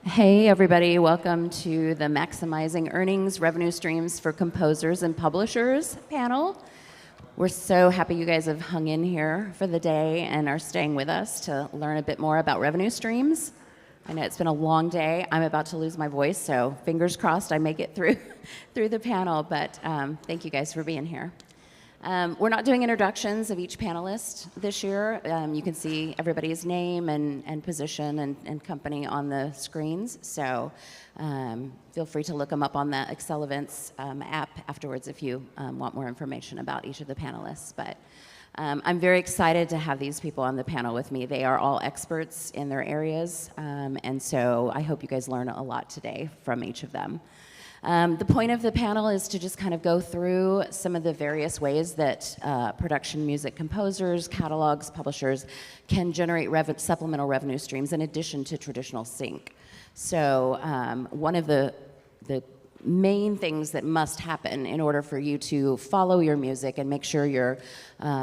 Hey everybody, welcome to the Maximizing Earnings Revenue Streams for Composers and Publishers panel. We're so happy you guys have hung in here for the day and are staying with us to learn a bit more about revenue streams. I know it's been a long day. I'm about to lose my voice, so fingers crossed I make it through the panel, but thank you guys for being here. We're not doing introductions of each panelist this year. You can see everybody's name and position and company on the screens, so feel free to look them up on the Excel Events app afterwards if you want more information about each of the panelists. But I'm very excited to have these people on the panel with me. They are all experts in their areas, and so I hope you guys learn a lot today from each of them. The point of the panel is to just kind of go through some of the various ways that production music composers, catalogs, publishers can generate supplemental revenue streams in addition to traditional sync. So one of the main things that must happen in order for you to follow your music and make sure your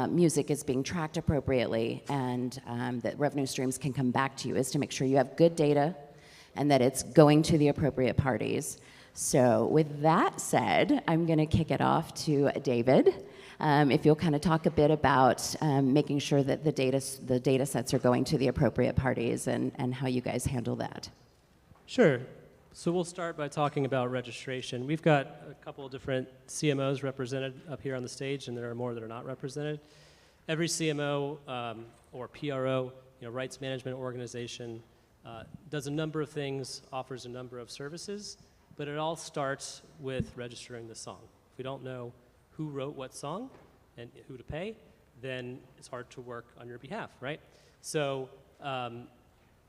music is being tracked appropriately and that revenue streams can come back to you is to make sure you have good data and that it's going to the appropriate parties. So with that said, I'm going to kick it off to David. If you'll kind of talk a bit about making sure that the data sets are going to the appropriate parties and how you guys handle that. Sure. So we'll start by talking about registration. We've got a couple of different CMOs represented up here on the stage, and there are more that are not represented. Every CMO or PRO, rights management organization, does a number of things, offers a number of services. But it all starts with registering the song. If we don't know who wrote what song and who to pay, then it's hard to work on your behalf, right? So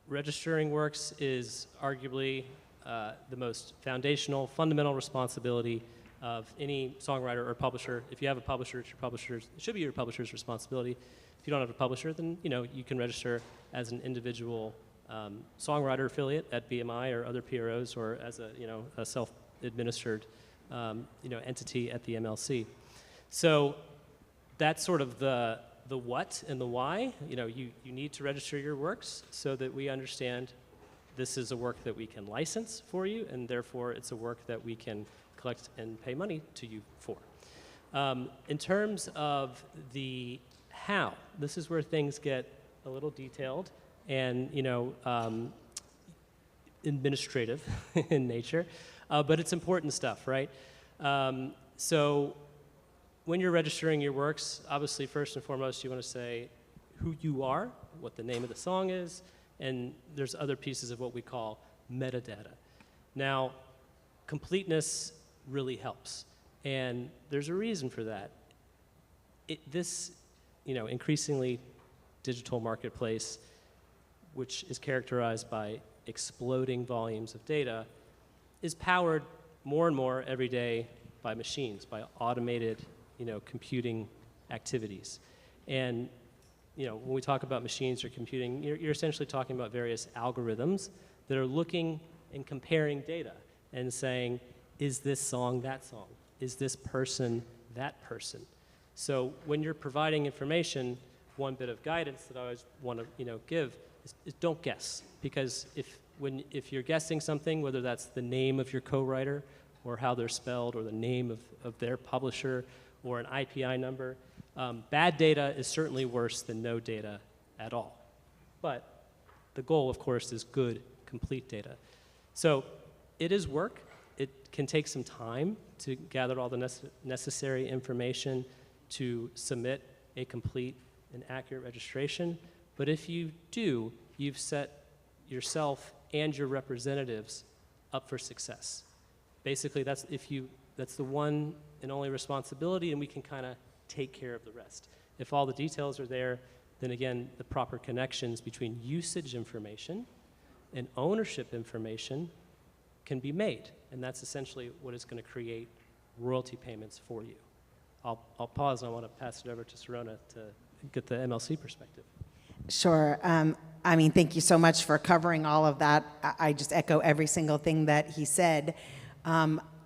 registering works is arguably the most foundational, fundamental responsibility of any songwriter or publisher. If you have a publisher, it's your publisher's, it should be your publisher's responsibility. If you don't have a publisher, then you can register as an individual songwriter affiliate at BMI or other PROs, or as a self-administered entity at the MLC. So that's sort of the what and the why. You need to register your works so that we understand this is a work that we can license for you, and therefore it's a work that we can collect and pay money to you for. In terms of the how, this is where things get a little detailed and administrative in nature, but it's important stuff, right? So when you're registering your works, obviously first and foremost you want to say who you are, what the name of the song is, and there's other pieces of what we call metadata. Now, completeness really helps, and there's a reason for that. This increasingly digital marketplace, which is characterized by exploding volumes of data, is powered more and more every day by machines, by automated, computing activities. And, when we talk about machines or computing, you're essentially talking about various algorithms that are looking and comparing data and saying, is this song that song? Is this person that person? So when you're providing information, one bit of guidance that I always want to, give is don't guess, because if you're guessing something, whether that's the name of your co-writer or how they're spelled or the name of their publisher or an IPI number, bad data is certainly worse than no data at all. But the goal, of course, is good, complete data. So it is work. It can take some time to gather all the necessary information to submit a complete and accurate registration. But if you do, you've set yourself and your representatives up for success. Basically, that's the one and only responsibility, and we can kind of take care of the rest. If all the details are there, then again, the proper connections between usage information and ownership information can be made, and that's essentially what is going to create royalty payments for you. I'll pause, and I want to pass it over to Serona to get the MLC perspective. Sure. Thank you so much for covering all of that. I just echo every single thing that he said.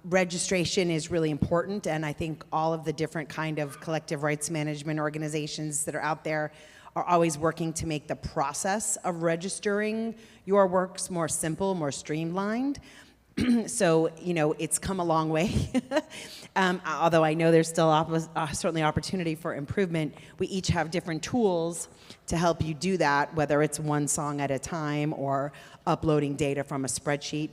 Registration is really important, and I think all of the different kind of collective rights management organizations that are out there are always working to make the process of registering your works more simple, more streamlined. So, it's come a long way. Although I know there's still certainly opportunity for improvement, we each have different tools to help you do that, whether it's one song at a time or uploading data from a spreadsheet.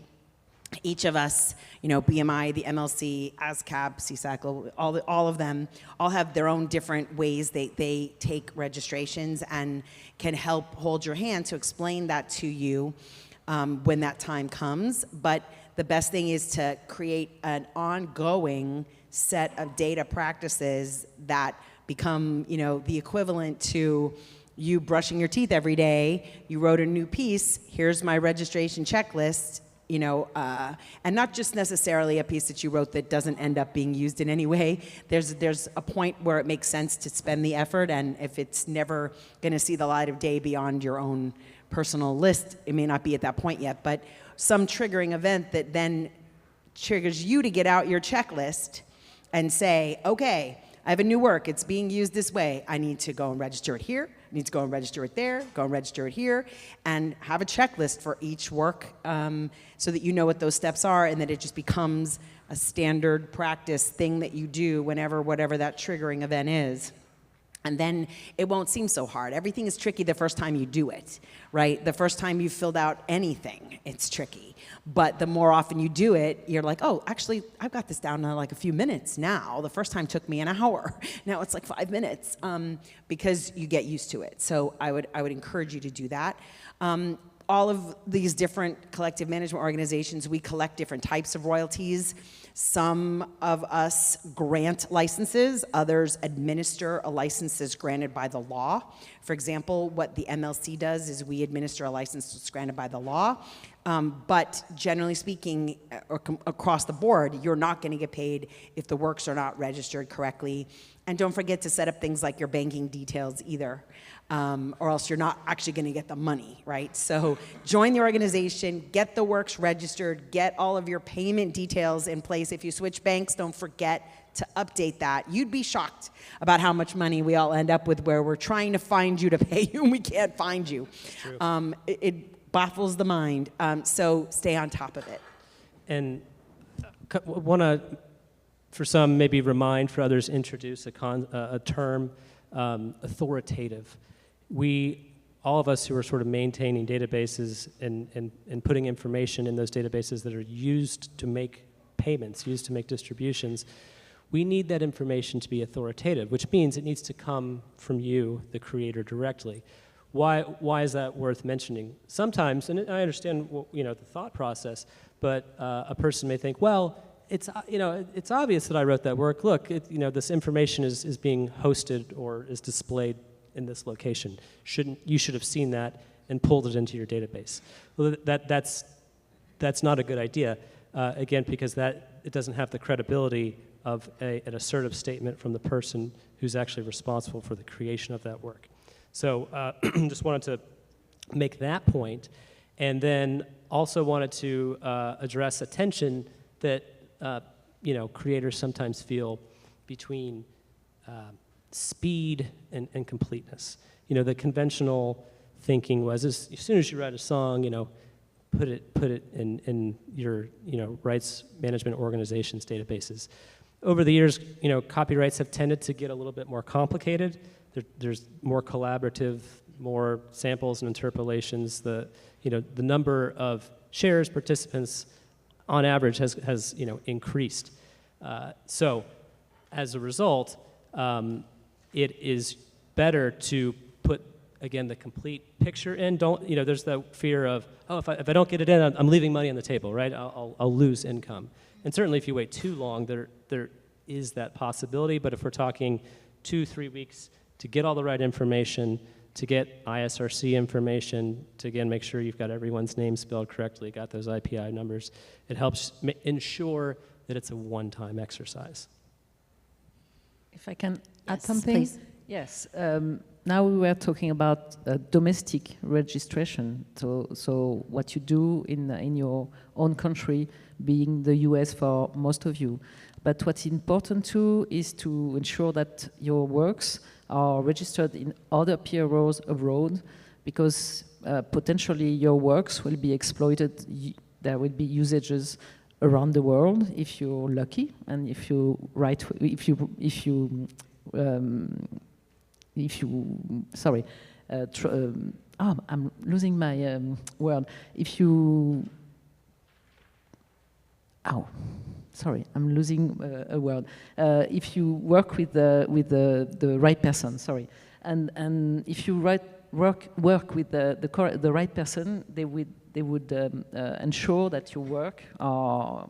Each of us, BMI, the MLC, ASCAP, CSAC, all of them, all have their own different ways they take registrations and can help hold your hand to explain that to you when that time comes. But the best thing is to create an ongoing set of data practices that become, the equivalent to you brushing your teeth every day. You wrote a new piece, here's my registration checklist, and not just necessarily a piece that you wrote that doesn't end up being used in any way. There's a point where it makes sense to spend the effort, and if it's never going to see the light of day beyond your own personal list, it may not be at that point yet, but some triggering event that then triggers you to get out your checklist and say, okay, I have a new work, it's being used this way, I need to go and register it here, I need to go and register it there, go and register it here, and have a checklist for each work so that you know what those steps are and that it just becomes a standard practice thing that you do whatever that triggering event is. And then it won't seem so hard. Everything is tricky the first time you do it, right? The first time you filled out anything, it's tricky. But the more often you do it, you're like, oh, actually, I've got this down in like a few minutes now. The first time took me an hour. Now it's like 5 minutes because you get used to it. So I would encourage you to do that. All of these different collective management organizations, we collect different types of royalties. Some of us grant licenses, others administer a license as granted by the law. For example, what the MLC does is we administer a license that's granted by the law. But generally speaking, across the board, you're not going to get paid if the works are not registered correctly. And don't forget to set up things like your banking details either, or else you're not actually going to get the money, right? So join the organization, get the works registered, get all of your payment details in place. If you switch banks, don't forget to update that. You'd be shocked about how much money we all end up with where we're trying to find you to pay you and we can't find you. It baffles the mind, so stay on top of it. And want to, for some, maybe remind, for others, introduce a term, authoritative. All of us who are sort of maintaining databases and putting information in those databases that are used to make payments, used to make distributions, we need that information to be authoritative, which means it needs to come from you, the creator, directly. Why is that worth mentioning? Sometimes, and I understand the thought process, but a person may think, well, it's obvious that I wrote that work. Look, this information is being hosted or is displayed in this location. You should have seen that and pulled it into your database. Well, that's not a good idea. Again, because it doesn't have the credibility of an assertive statement from the person who's actually responsible for the creation of that work. So just wanted to make that point, and then also wanted to address a tension that creators sometimes feel between speed and completeness. The conventional thinking was as soon as you write a song, put it in your rights management organization's databases. Over the years, copyrights have tended to get a little bit more complicated. There's more collaborative, more samples and interpolations. The number of shares, participants, on average, has increased. So, as a result, it is better to put, again, the complete picture in. There's the fear of, if I don't get it in, I'm leaving money on the table, right? I'll lose income. And certainly, if you wait too long, there is that possibility. But if we're talking 2-3 weeks to get all the right information, to get ISRC information, to again make sure you've got everyone's name spelled correctly, got those IPI numbers, it helps ensure that it's a one-time exercise. If I can add Yes, something? please. Yes. Now we were talking about domestic registration. So what you do in your own country, being the US for most of you. But what's important too is to ensure that your works are registered in other PROs abroad, because potentially your works will be exploited. There will be usages around the world if you're lucky, and if you write, I'm losing my word. If you, I'm losing a word. If you work with the right person, and if you work with the right person, they would ensure that your work are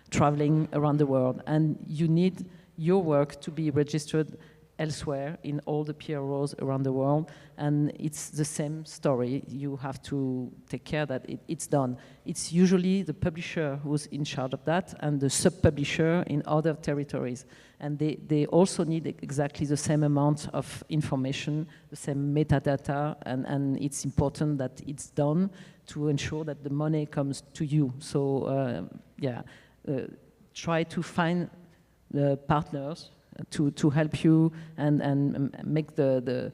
traveling around the world, and you need your work to be registered elsewhere in all the PROs around the world, and it's the same story. You have to take care that it's done. It's usually the publisher who's in charge of that, and the sub-publisher in other territories. And they also need exactly the same amount of information, the same metadata, and it's important that it's done to ensure that the money comes to you. So try to find the partners to help you and make the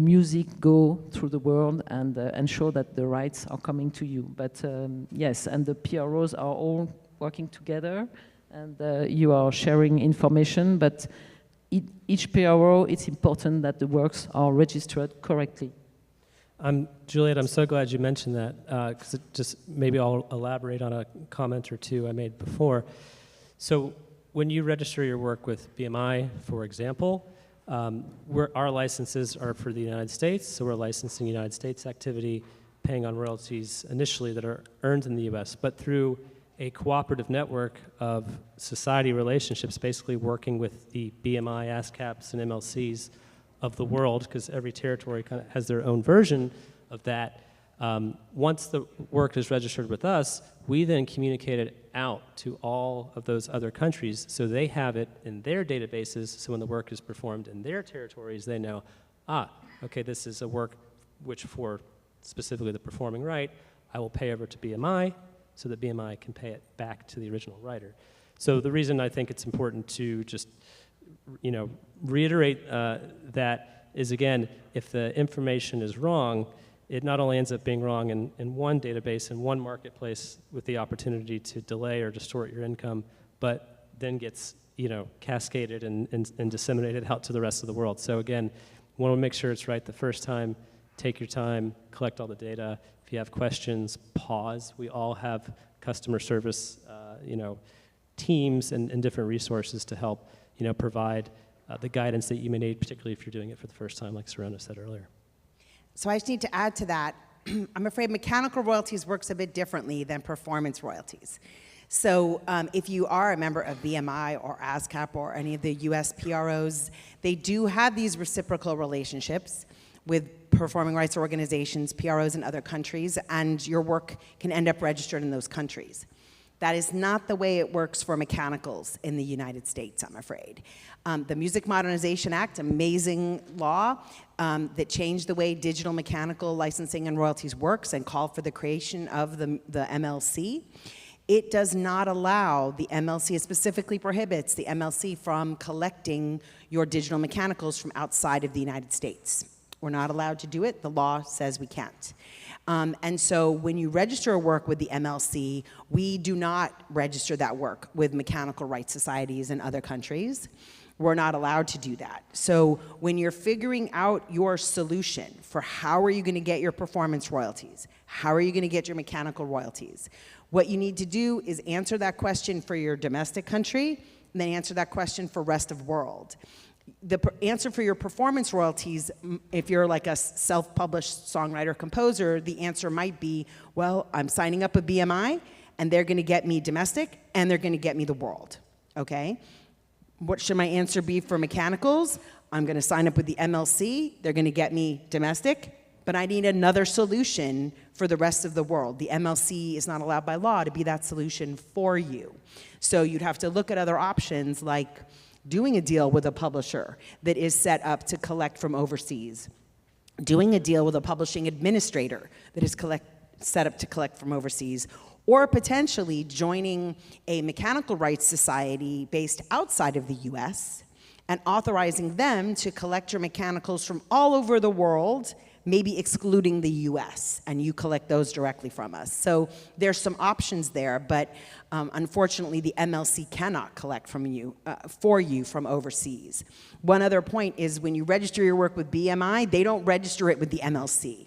music go through the world, and ensure that the rights are coming to you. But yes, and the PROs are all working together, and you are sharing information, but each PRO, it's important that the works are registered correctly. Juliette, I'm so glad you mentioned that, because maybe I'll elaborate on a comment or two I made before. So when you register your work with BMI, for example, our licenses are for the United States, so we're licensing United States activity, paying on royalties initially that are earned in the US, but through a cooperative network of society relationships, basically working with the BMI, ASCAPs, and MLCs of the world, because every territory kind of has their own version of that. Once the work is registered with us, we then communicate it out to all of those other countries, so they have it in their databases, so when the work is performed in their territories, they know, okay, this is a work which for specifically the performing right, I will pay over to BMI, so that BMI can pay it back to the original writer. So the reason I think it's important to just, reiterate that is, again, if the information is wrong, it not only ends up being wrong in one database, in one marketplace with the opportunity to delay or distort your income, but then gets cascaded and disseminated out to the rest of the world. So again, want to make sure it's right the first time. Take your time, collect all the data. If you have questions, pause. We all have customer service teams and different resources to help provide the guidance that you may need, particularly if you're doing it for the first time, like Serona said earlier. So I just need to add to that. I'm afraid mechanical royalties works a bit differently than performance royalties. So if you are a member of BMI or ASCAP or any of the US PROs, they do have these reciprocal relationships with performing rights organizations, PROs in other countries, and your work can end up registered in those countries. That is not the way it works for mechanicals in the United States, I'm afraid. The Music Modernization Act, amazing law that changed the way digital mechanical licensing and royalties works and called for the creation of the MLC. It does not allow the MLC, it specifically prohibits the MLC from collecting your digital mechanicals from outside of the United States. We're not allowed to do it. The law says we can't. And so when you register a work with the MLC, we do not register that work with mechanical rights societies in other countries. We're not allowed to do that. So when you're figuring out your solution for how are you going to get your performance royalties, how are you going to get your mechanical royalties, what you need to do is answer that question for your domestic country, and then answer that question for rest of world. The answer for your performance royalties, if you're like a self-published songwriter composer, the answer might be, well, I'm signing up with BMI, and they're going to get me domestic, and they're going to get me the world, okay? What should my answer be for mechanicals? I'm going to sign up with the MLC, they're going to get me domestic, but I need another solution for the rest of the world. The MLC is not allowed by law to be that solution for you. So you'd have to look at other options like doing a deal with a publisher that is set up to collect from overseas, doing a deal with a publishing administrator that is set up to collect from overseas, or potentially joining a mechanical rights society based outside of the US and authorizing them to collect your mechanicals from all over the world, maybe excluding the US, and you collect those directly from us. So there's some options there, but unfortunately the MLC cannot collect from you, for you from overseas. One other point is when you register your work with BMI, they don't register it with the MLC.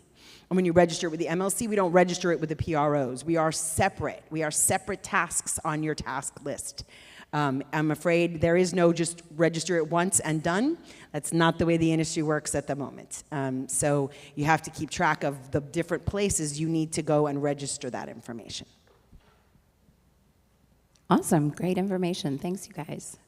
And when you register it with the MLC, we don't register it with the PROs. We are separate. We are separate tasks on your task list. I'm afraid there is no just register it once and done. That's not the way the industry works at the moment. So you have to keep track of the different places you need to go and register that information. Awesome, great information. Thanks, you guys.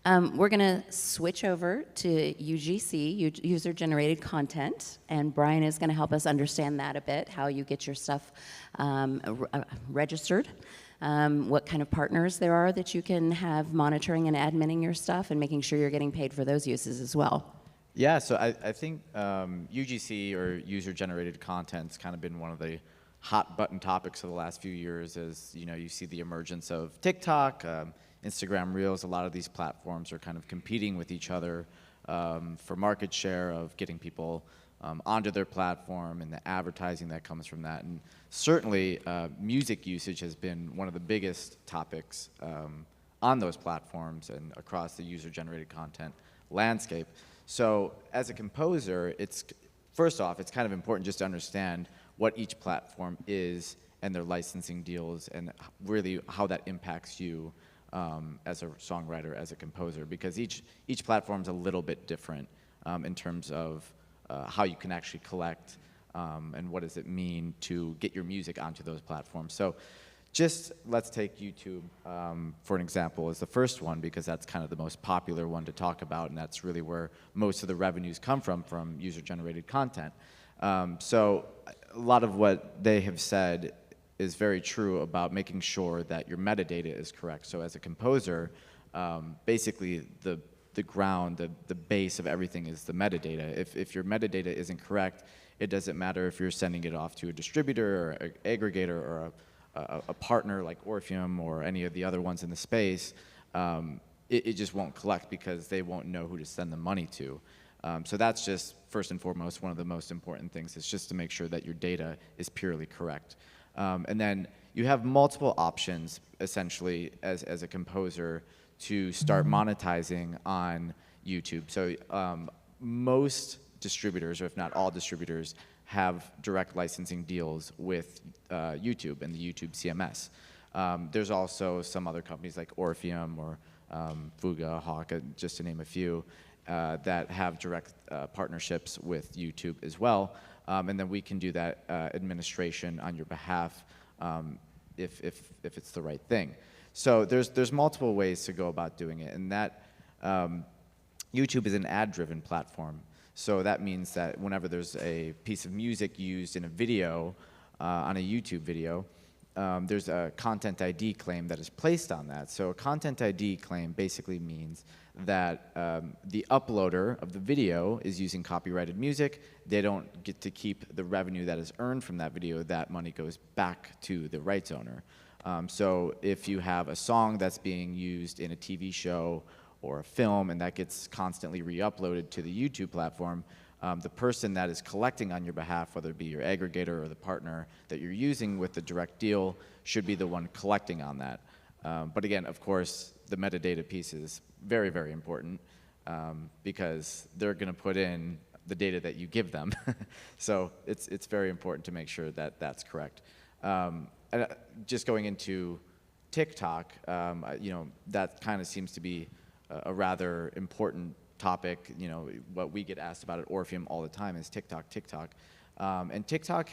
We're going to switch over to UGC, user-generated content, and Bryan is going to help us understand that a bit, how you get your stuff registered, what kind of partners there are that you can have monitoring and adminning your stuff, and making sure you're getting paid for those uses as well. Yeah, so I think UGC, or user-generated content's kind of been one of the hot button topics of the last few years. As you know, you see the emergence of TikTok, Instagram Reels. A lot of these platforms are kind of competing with each other for market share of getting people onto their platform and the advertising that comes from that. And certainly music usage has been one of the biggest topics on those platforms and across the user-generated content landscape. So as a composer, first off, it's kind of important just to understand what each platform is and their licensing deals and really how that impacts you as a songwriter, as a composer, because each platform's a little bit different in terms of how you can actually collect and what does it mean to get your music onto those platforms. So just let's take YouTube for an example as the first one, because that's kind of the most popular one to talk about, and that's really where most of the revenues come from user-generated content. So a lot of what they have said is very true about making sure that your metadata is correct. So as a composer, basically the base of everything is the metadata. If your metadata isn't correct, it doesn't matter if you're sending it off to a distributor or an aggregator or a partner like Orfium or any of the other ones in the space. It just won't collect because they won't know who to send the money to. So that's just, first and foremost, one of the most important things, is just to make sure that your data is purely correct. And then you have multiple options, essentially, as a composer, to start monetizing on YouTube. So most distributors, or if not all distributors, have direct licensing deals with YouTube and the YouTube CMS. There's also some other companies like Orfium or Fuga, Hawk, just to name a few, that have direct partnerships with YouTube as well. And then we can do that administration on your behalf if it's the right thing. So there's multiple ways to go about doing it, and that YouTube is an ad-driven platform. So that means that whenever there's a piece of music used in a video, on a YouTube video, there's a content ID claim that is placed on that. So a content ID claim basically means that the uploader of the video is using copyrighted music. They don't get to keep the revenue that is earned from that video. That money goes back to the rights owner. So if you have a song that's being used in a TV show or a film and that gets constantly re-uploaded to the YouTube platform, the person that is collecting on your behalf, whether it be your aggregator or the partner that you're using with the direct deal, should be the one collecting on that. But again, of course, the metadata piece is very, very important because they're going to put in the data that you give them. So it's very important to make sure that that's correct. And just going into TikTok, you know, that kind of seems to be a rather important topic. You know, what we get asked about at Orfium all the time is TikTok. And TikTok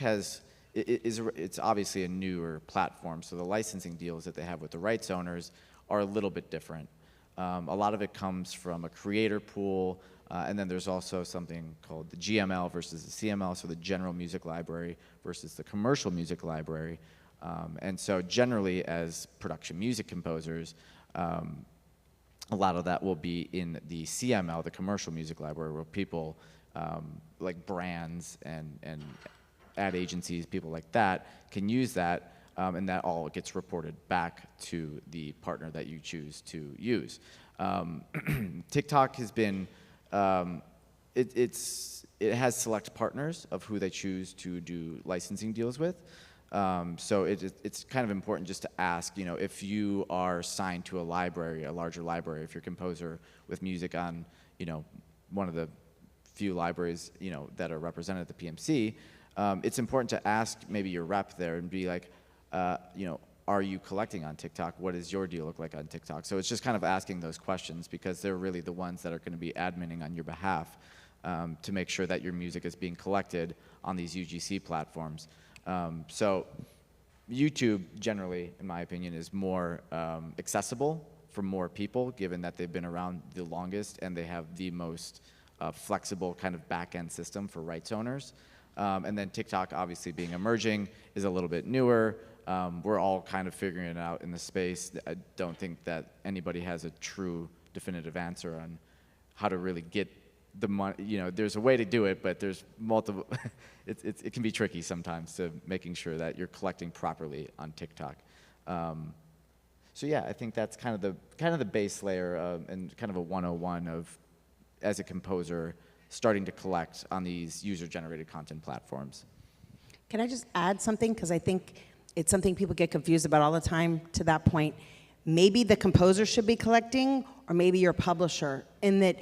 it's obviously a newer platform, so the licensing deals that they have with the rights owners are a little bit different. A lot of it comes from a creator pool, and then there's also something called the GML versus the CML, so the general music library versus the commercial music library. And so generally, as production music composers, a lot of that will be in the CML, the commercial music library, where people like brands and ad agencies, people like that, can use that. and that all gets reported back to the partner that you choose to use. TikTok has been, it has select partners of who they choose to do licensing deals with. So it's kind of important just to ask, you know, if you are signed to a library, a larger library, if you're a composer with music on, you know, one of the few libraries, you know, that are represented at the PMC, it's important to ask maybe your rep there and be like, you know, are you collecting on TikTok? What does your deal look like on TikTok? So it's just kind of asking those questions because they're really the ones that are going to be adminning on your behalf to make sure that your music is being collected on these UGC platforms. So YouTube generally, in my opinion, is more accessible for more people given that they've been around the longest and they have the most flexible kind of back-end system for rights owners. And then TikTok, obviously being emerging, is a little bit newer. We're all kind of figuring it out in the space. I don't think that anybody has a true definitive answer on how to really get the money. You know, there's a way to do it, but there's multiple. It can be tricky sometimes to making sure that you're collecting properly on TikTok. So yeah, I think that's kind of the base layer and kind of a 101 of, as a composer, starting to collect on these user-generated content platforms. Can I just add something? Because I think it's something people get confused about all the time to that point. Maybe the composer should be collecting, or maybe your publisher, in that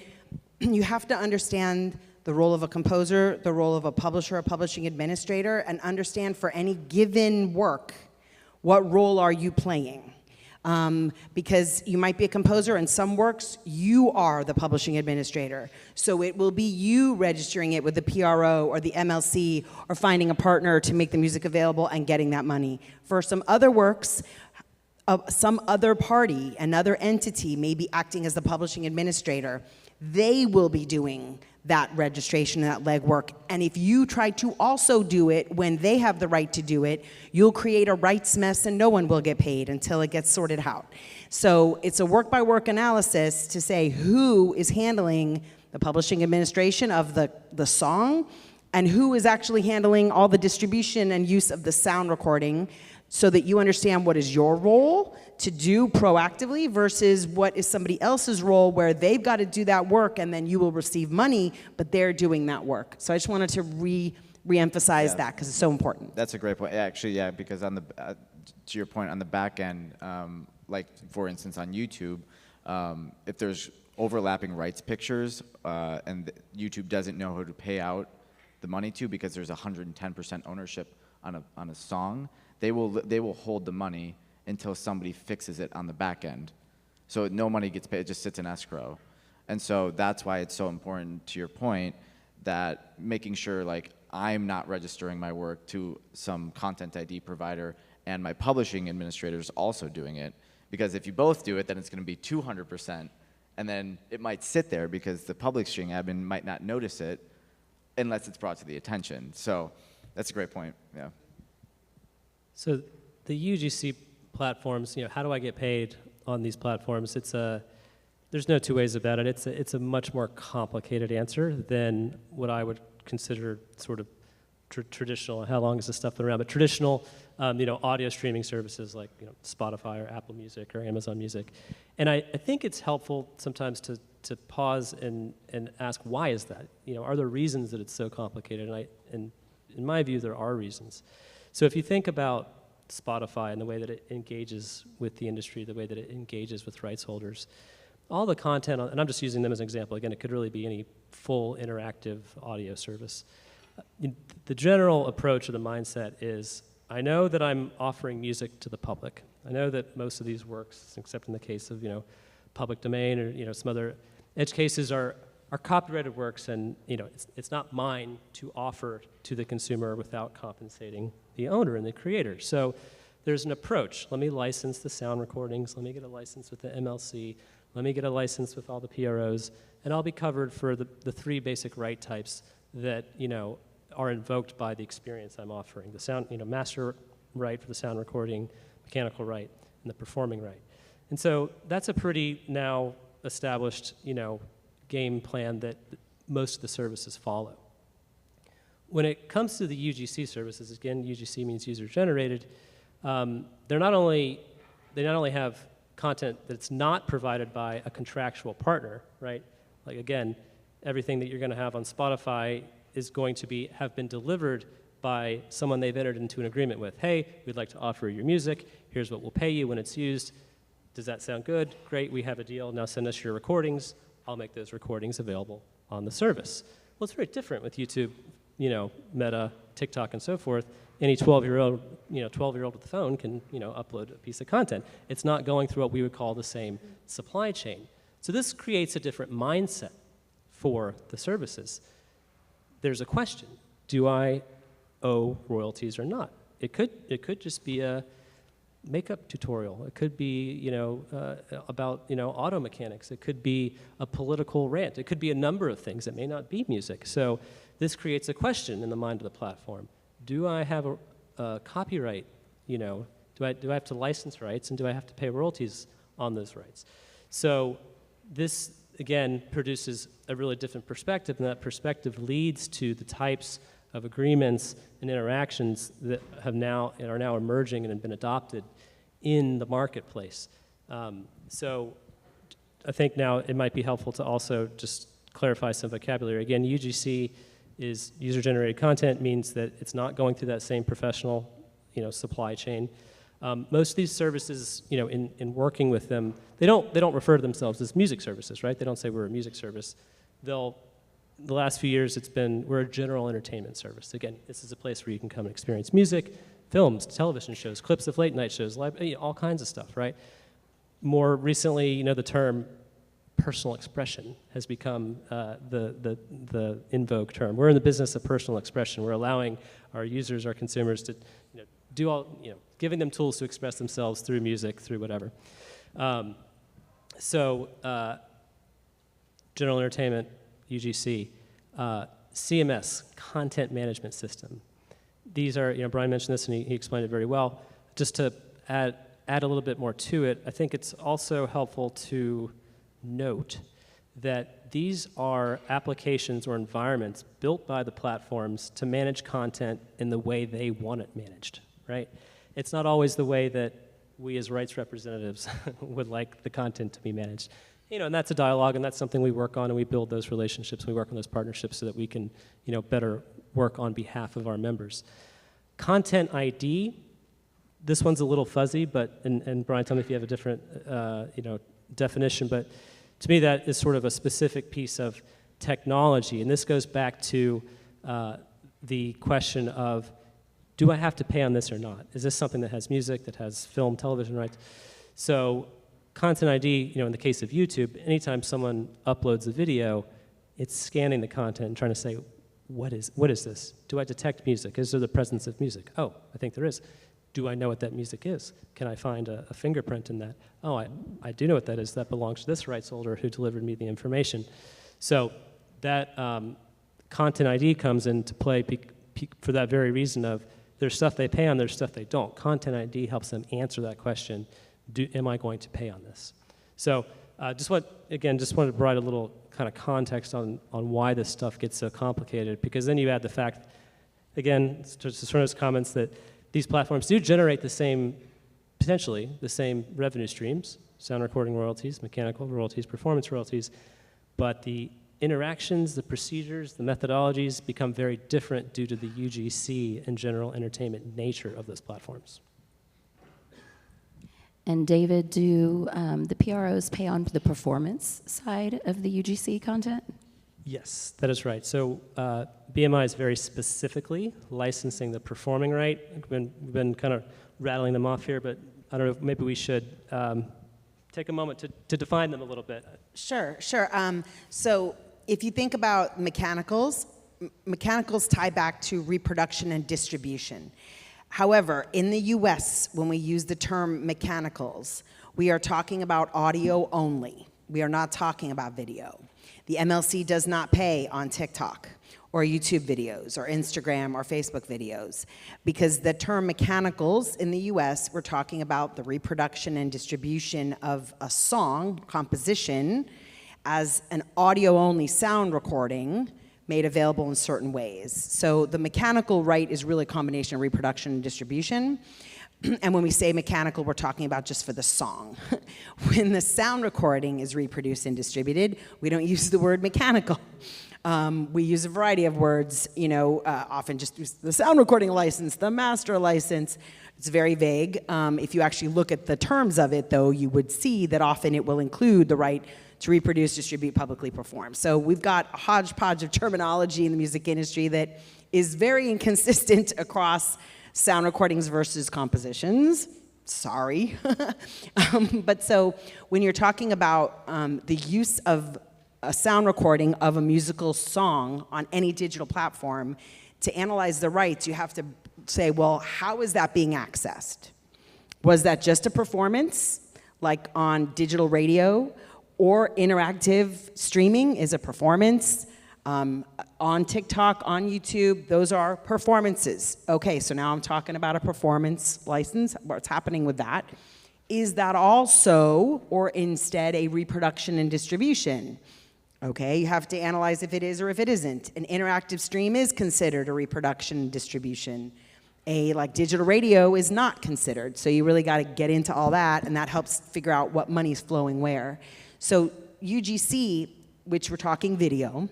you have to understand the role of a composer, the role of a publisher, a publishing administrator, and understand for any given work, what role are you playing? Because you might be a composer in some works, you are the publishing administrator. So it will be you registering it with the PRO or the MLC or finding a partner to make the music available and getting that money. For some other works, some other party, another entity may be acting as the publishing administrator. They will be doing that registration, that legwork. And if you try to also do it when they have the right to do it, you'll create a rights mess and no one will get paid until it gets sorted out. So it's a work-by-work analysis to say who is handling the publishing administration of the song and who is actually handling all the distribution and use of the sound recording, so that you understand what is your role to do proactively versus what is somebody else's role where they've got to do that work and then you will receive money, but they're doing that work. So I just wanted to re-emphasize that because it's so important. That's a great point. Actually, yeah, because on the to your point, on the back end, like for instance on YouTube, if there's overlapping rights pictures and YouTube doesn't know who to pay out the money to because there's 110% ownership on a song, they will hold the money until somebody fixes it on the back end. So no money gets paid, it just sits in escrow. And so that's why it's so important, to your point, that making sure like I'm not registering my work to some content ID provider and my publishing administrator is also doing it. Because if you both do it, then it's gonna be 200%, and then it might sit there because the publishing admin might not notice it unless it's brought to the attention. So that's a great point, yeah. So the UGC platforms, you know, how do I get paid on these platforms? There's no two ways about it. It's a much more complicated answer than what I would consider sort of traditional. How long has this stuff been around? But traditional, you know, audio streaming services like, you know, Spotify or Apple Music or Amazon Music. And I think it's helpful sometimes to pause and ask, why is that? You know, are there reasons that it's so complicated? And in my view, there are reasons. So if you think about Spotify and the way that it engages with the industry, the way that it engages with rights holders, all the content, and I'm just using them as an example, again, it could really be any full interactive audio service. The general approach or the mindset is, I know that I'm offering music to the public. I know that most of these works, except in the case of, you know, public domain or, you know, some other edge cases are copyrighted works, and, you know, it's not mine to offer to the consumer without compensating the owner and the creator. So there's an approach. Let me license the sound recordings. Let me get a license with the MLC. Let me get a license with all the PROs, and I'll be covered for the three basic right types that, you know, are invoked by the experience I'm offering. The sound, you know, master right for the sound recording, mechanical right, and the performing right. And so that's a pretty now established, you know, game plan that most of the services follow. When it comes to the UGC services, again, UGC means user-generated, they not only have content that's not provided by a contractual partner, right? Like again, everything that you're going to have on Spotify is going to have been delivered by someone they've entered into an agreement with. Hey, we'd like to offer your music. Here's what we'll pay you when it's used. Does that sound good? Great, we have a deal. Now send us your recordings. I'll make those recordings available on the service. Well, it's very different with YouTube, Meta, TikTok, and so forth. Any 12-year-old with a phone can, upload a piece of content. It's not going through what we would call the same supply chain. So this creates a different mindset for the services. There's a question: do I owe royalties or not? It could just be a makeup tutorial. It could be, about, auto mechanics. It could be a political rant. It could be a number of things. It may not be music. So this creates a question in the mind of the platform. Do I have a copyright? Do I have to license rights, and do I have to pay royalties on those rights? So this, again, produces a really different perspective, and that perspective leads to the types of agreements and interactions that are now emerging and have been adopted in the marketplace. So I think now it might be helpful to also just clarify some vocabulary. Again, UGC is user-generated content, means that it's not going through that same professional, supply chain. Most of these services, in working with them, they don't refer to themselves as music services, right? They don't say we're a music service. The last few years, we're a general entertainment service. Again, this is a place where you can come and experience music, films, television shows, clips of late night shows, all kinds of stuff, right? More recently, the term personal expression has become the in vogue term. We're in the business of personal expression. We're allowing our users, our consumers to giving them tools to express themselves through music, through whatever. General entertainment, UGC, CMS, content management system. These are, Bryan mentioned this and he explained it very well. Just to add a little bit more to it, I think it's also helpful to note that these are applications or environments built by the platforms to manage content in the way they want it managed, right? It's not always the way that we as rights representatives would like the content to be managed. And that's a dialogue, and that's something we work on, and we build those relationships, we work on those partnerships so that we can, better work on behalf of our members. Content ID, this one's a little fuzzy, but, and Bryan, tell me if you have a different, definition, but to me that is sort of a specific piece of technology, and this goes back to the question of, do I have to pay on this or not? Is this something that has music, that has film, television rights? So Content ID, in the case of YouTube, anytime someone uploads a video, it's scanning the content and trying to say, what is this? Do I detect music? Is there the presence of music? Oh, I think there is. Do I know what that music is? Can I find a fingerprint in that? Oh, I do know what that is. That belongs to this rights holder who delivered me the information. So that Content ID comes into play for that very reason of there's stuff they pay on, there's stuff they don't. Content ID helps them answer that question. Am I going to pay on this? So just wanted to provide a little kind of context on why this stuff gets so complicated, because then you add the fact, again, to Serona's comments, that these platforms do generate potentially the same revenue streams, sound recording royalties, mechanical royalties, performance royalties, but the interactions, the procedures, the methodologies become very different due to the UGC and general entertainment nature of those platforms. And David, do the PROs pay on the performance side of the UGC content? Yes, that is right. So BMI is very specifically licensing the performing right. We've been kind of rattling them off here, but I don't know, maybe we should take a moment to define them a little bit. Sure. So if you think about mechanicals tie back to reproduction and distribution. However, in the US, when we use the term mechanicals, we are talking about audio only. We are not talking about video. The MLC does not pay on TikTok or YouTube videos or Instagram or Facebook videos, because the term mechanicals in the US, we're talking about the reproduction and distribution of a song composition as an audio-only sound recording made available in certain ways. So the mechanical right is really a combination of reproduction and distribution. And when we say mechanical, we're talking about just for the song. When the sound recording is reproduced and distributed, we don't use the word mechanical. We use a variety of words, often just the sound recording license, the master license. It's very vague. If you actually look at the terms of it, though, you would see that often it will include the right to reproduce, distribute, publicly perform. So we've got a hodgepodge of terminology in the music industry that is very inconsistent across sound recordings versus compositions. Sorry. But so when you're talking about the use of a sound recording of a musical song on any digital platform, to analyze the rights, you have to say, well, how is that being accessed? Was that just a performance, like on digital radio, or interactive streaming is a performance? On TikTok, on YouTube, those are performances. Okay, so now I'm talking about a performance license, what's happening with that. Is that also, or instead, a reproduction and distribution? Okay, you have to analyze if it is or if it isn't. An interactive stream is considered a reproduction and distribution. Like digital radio is not considered. So you really got to get into all that, and that helps figure out what money's flowing where. So UGC, which we're talking video,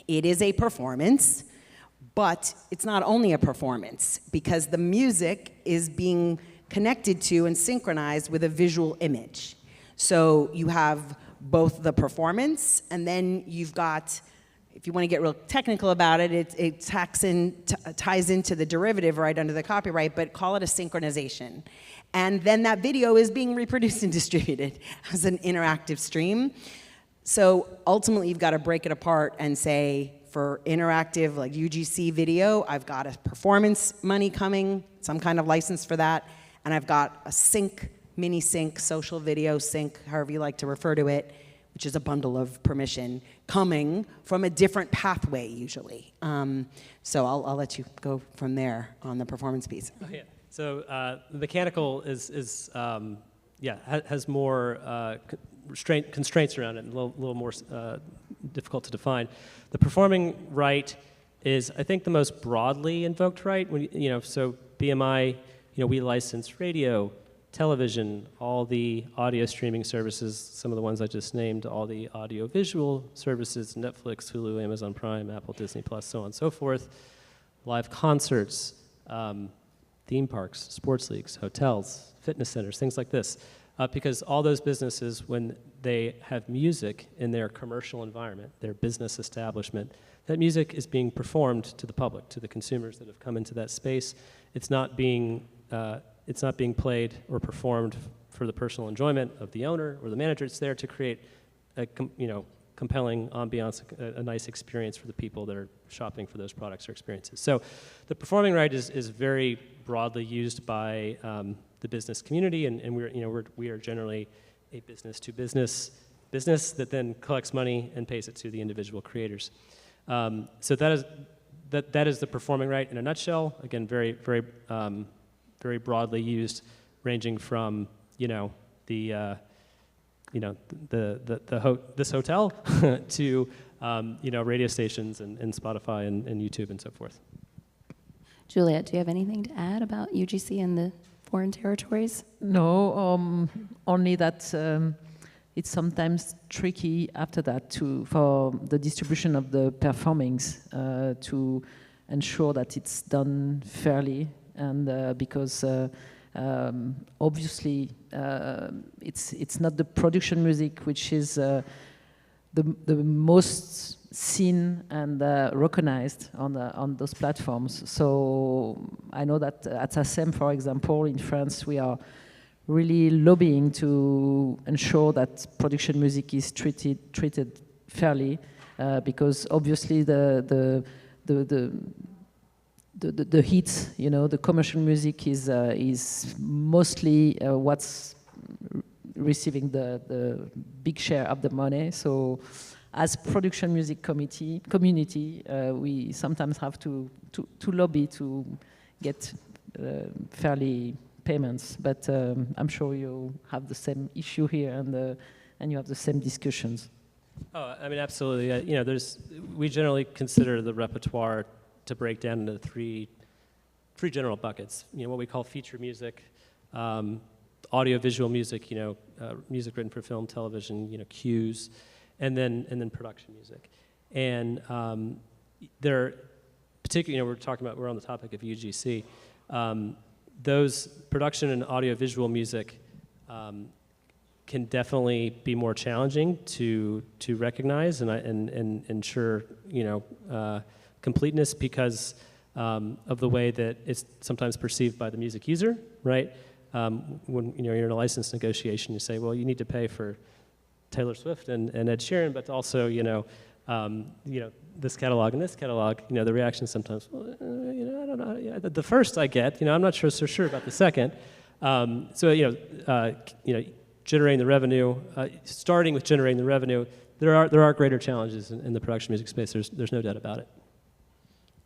it is a performance, but it's not only a performance, because the music is being connected to and synchronized with a visual image. So you have both the performance, and then you've got, if you want to get real technical about it, it ties into the derivative right under the copyright, but call it a synchronization. And then that video is being reproduced and distributed as an interactive stream. So ultimately, you've got to break it apart and say, for interactive, like UGC video, I've got a performance money coming, some kind of license for that, and I've got a sync, mini sync, social video sync, however you like to refer to it, which is a bundle of permission, coming from a different pathway, usually. So I'll let you go from there on the performance piece. Oh, yeah. So the mechanical has more constraints around it, and a little more difficult to define. The performing right is, I think, the most broadly invoked right. So BMI, we license radio, television, all the audio streaming services, some of the ones I just named, all the audio-visual services, Netflix, Hulu, Amazon Prime, Apple, Disney+, so on and so forth, live concerts, theme parks, sports leagues, hotels, fitness centers, things like this. Because all those businesses, when they have music in their commercial environment, their business establishment, that music is being performed to the public, to the consumers that have come into that space. It's not being played or performed for the personal enjoyment of the owner or the manager. It's there to create a compelling ambiance, a nice experience for the people that are shopping for those products or experiences. So the performing right is very broadly used by the business community, and we are generally a business-to-business business that then collects money and pays it to the individual creators. So that is the performing right in a nutshell. Again, very very broadly used, ranging from this hotel to radio stations and Spotify and YouTube and so forth. Juliette, do you have anything to add about UGC and the foreign territories? No, only that it's sometimes tricky after that for the distribution of the performings to ensure that it's done fairly, and because obviously it's not the production music which is the most seen and recognized on those platforms. So I know that at SACEM, for example, in France, we are really lobbying to ensure that production music is treated fairly, because obviously the hits, the commercial music is mostly what's receiving the big share of the money. So as production music community, we sometimes have to lobby to get fairly payments, but I'm sure you have the same issue here, and you have the same discussions. Oh, I mean, absolutely. We generally consider the repertoire to break down into three three general buckets. What we call feature music, audio-visual music, music written for film, television, cues, and then production music. And they're particularly, we're on the topic of UGC. Those production and audio-visual music can definitely be more challenging to recognize and ensure completeness because of the way that it's sometimes perceived by the music user, right? When you're in a license negotiation, you say, well, you need to pay for Taylor Swift and Ed Sheeran, but also this catalog and this catalog. The reaction sometimes, well, I don't know. Yeah, the first I get, I'm not so sure about the second. Generating the revenue, starting with generating the revenue, there are greater challenges in the production music space. There's no doubt about it.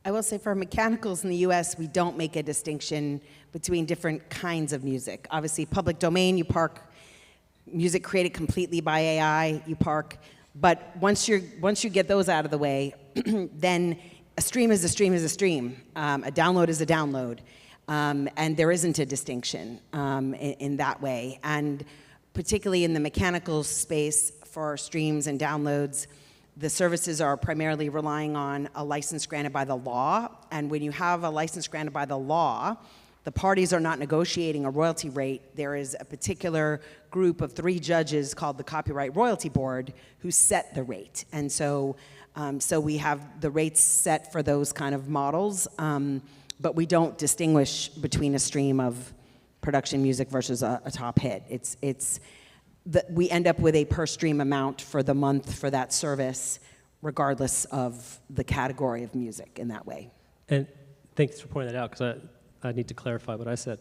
I will say for mechanicals in the US, we don't make a distinction between different kinds of music. Obviously, public domain, you park music created completely by AI, you park. But once you get those out of the way, then a stream is a stream is a stream. A download is a download. And there isn't a distinction in that way. And particularly in the mechanical space for streams and downloads, the services are primarily relying on a license granted by the law. And when you have a license granted by the law, the parties are not negotiating a royalty rate. There is a particular group of 3 judges called the Copyright Royalty Board who set the rate. And so we have the rates set for those kind of models, but we don't distinguish between a stream of production music versus a top hit. We end up with a per stream amount for the month for that service, regardless of the category of music in that way. And thanks for pointing that out, because I need to clarify what I said.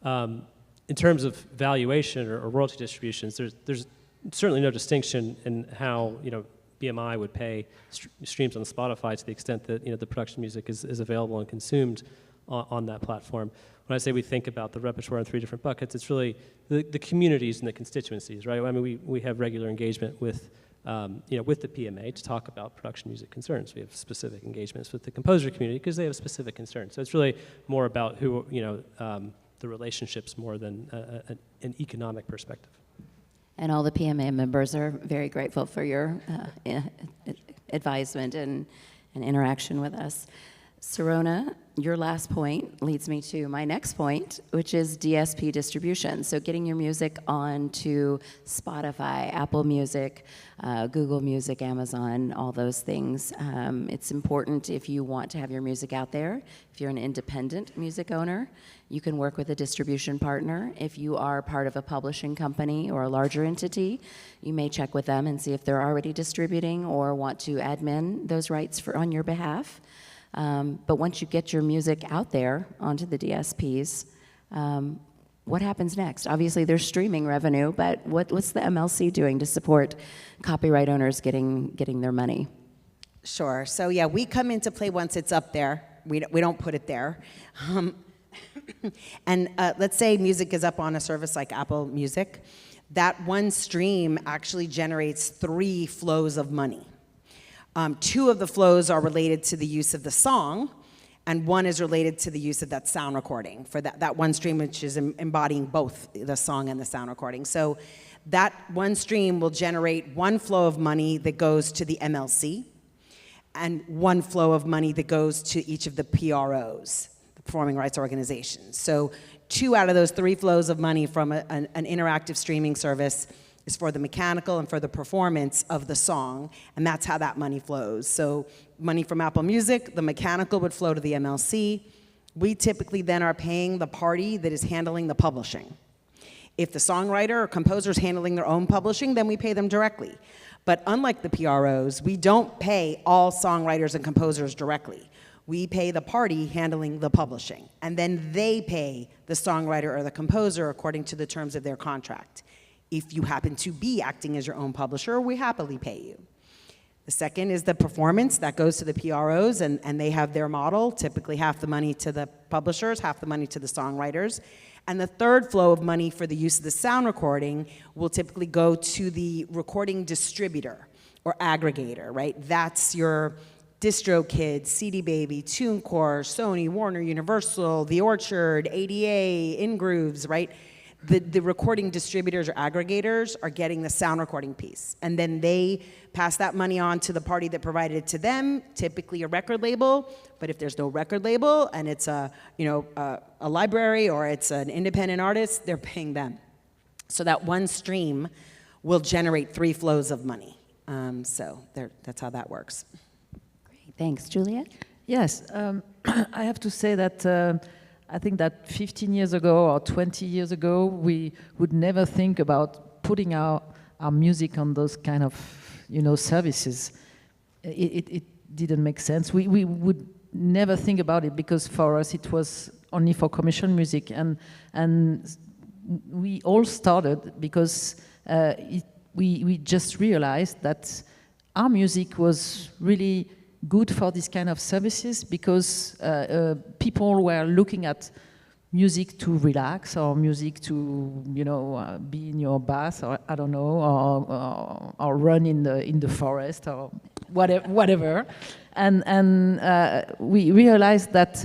In terms of valuation or royalty distributions, there's certainly no distinction in how BMI would pay streams on Spotify to the extent that the production music is available and consumed on that platform. When I say we think about the repertoire in 3 different buckets, it's really the communities and the constituencies, right? I mean, we have regular engagement with with the PMA to talk about production music concerns. We have specific engagements with the composer community because they have specific concerns. So it's really more about who the relationships more than an economic perspective. And all the PMA members are very grateful for your advisement and interaction with us. Serona, your last point leads me to my next point, which is DSP distribution. So getting your music onto Spotify, Apple Music, Google Music, Amazon, all those things. It's important if you want to have your music out there. If you're an independent music owner, you can work with a distribution partner. If you are part of a publishing company or a larger entity, you may check with them and see if they're already distributing or want to admin those rights on your behalf. But once you get your music out there onto the DSPs, what happens next? Obviously, there's streaming revenue, but what's the MLC doing to support copyright owners getting their money? Sure. So yeah, we come into play once it's up there. We don't put it there. And let's say music is up on a service like Apple Music. That one stream actually generates 3 flows of money. 2 of the flows are related to the use of the song, and 1 is related to the use of that sound recording for that one stream, which is embodying both the song and the sound recording. So that one stream will generate 1 flow of money that goes to the MLC, and 1 flow of money that goes to each of the PROs, the Performing Rights Organizations. So 2 out of those 3 flows of money from an interactive streaming service is for the mechanical and for the performance of the song, and that's how that money flows. So money from Apple Music, the mechanical would flow to the MLC. We typically then are paying the party that is handling the publishing. If the songwriter or composer is handling their own publishing, then we pay them directly. But unlike the PROs, we don't pay all songwriters and composers directly. We pay the party handling the publishing, and then they pay the songwriter or the composer according to the terms of their contract. If you happen to be acting as your own publisher, we happily pay you. The second is the performance. That goes to the PROs, and they have their model, typically half the money to the publishers, half the money to the songwriters. And the third flow of money for the use of the sound recording will typically go to the recording distributor or aggregator, right? That's your DistroKid, CD Baby, TuneCore, Sony, Warner, Universal, The Orchard, ADA, InGrooves, right? The recording distributors or aggregators are getting the sound recording piece. And then they pass that money on to the party that provided it to them, typically a record label. But if there's no record label and it's a library or it's an independent artist, they're paying them. So that one stream will generate 3 flows of money. That's how that works. Great, thanks. Juliette? Yes, I have to say that I think that 15 years ago or 20 years ago, we would never think about putting our music on those kind of, services. It didn't make sense. We would never think about it because for us it was only for commercial music, and we all started because we just realized that our music was really good for this kind of services because people were looking at music to relax or music to be in your bath or I don't know or run in the forest or whatever. And we realized that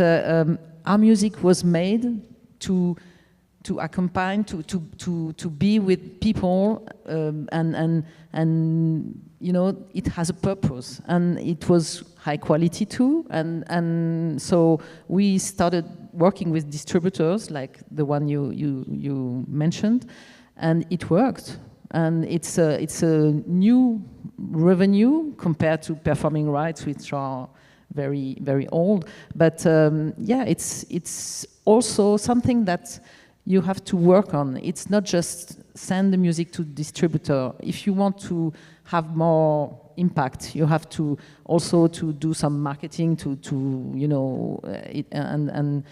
our music was made to accompany, to be with people, and it has a purpose, and it was high quality too, and so we started working with distributors like the one you mentioned, and it worked, and it's a new revenue compared to performing rights, which are very, very old, but it's also something that you have to work on. It's not just send the music to distributor. If you want to have more impact, you have to also to do some marketing and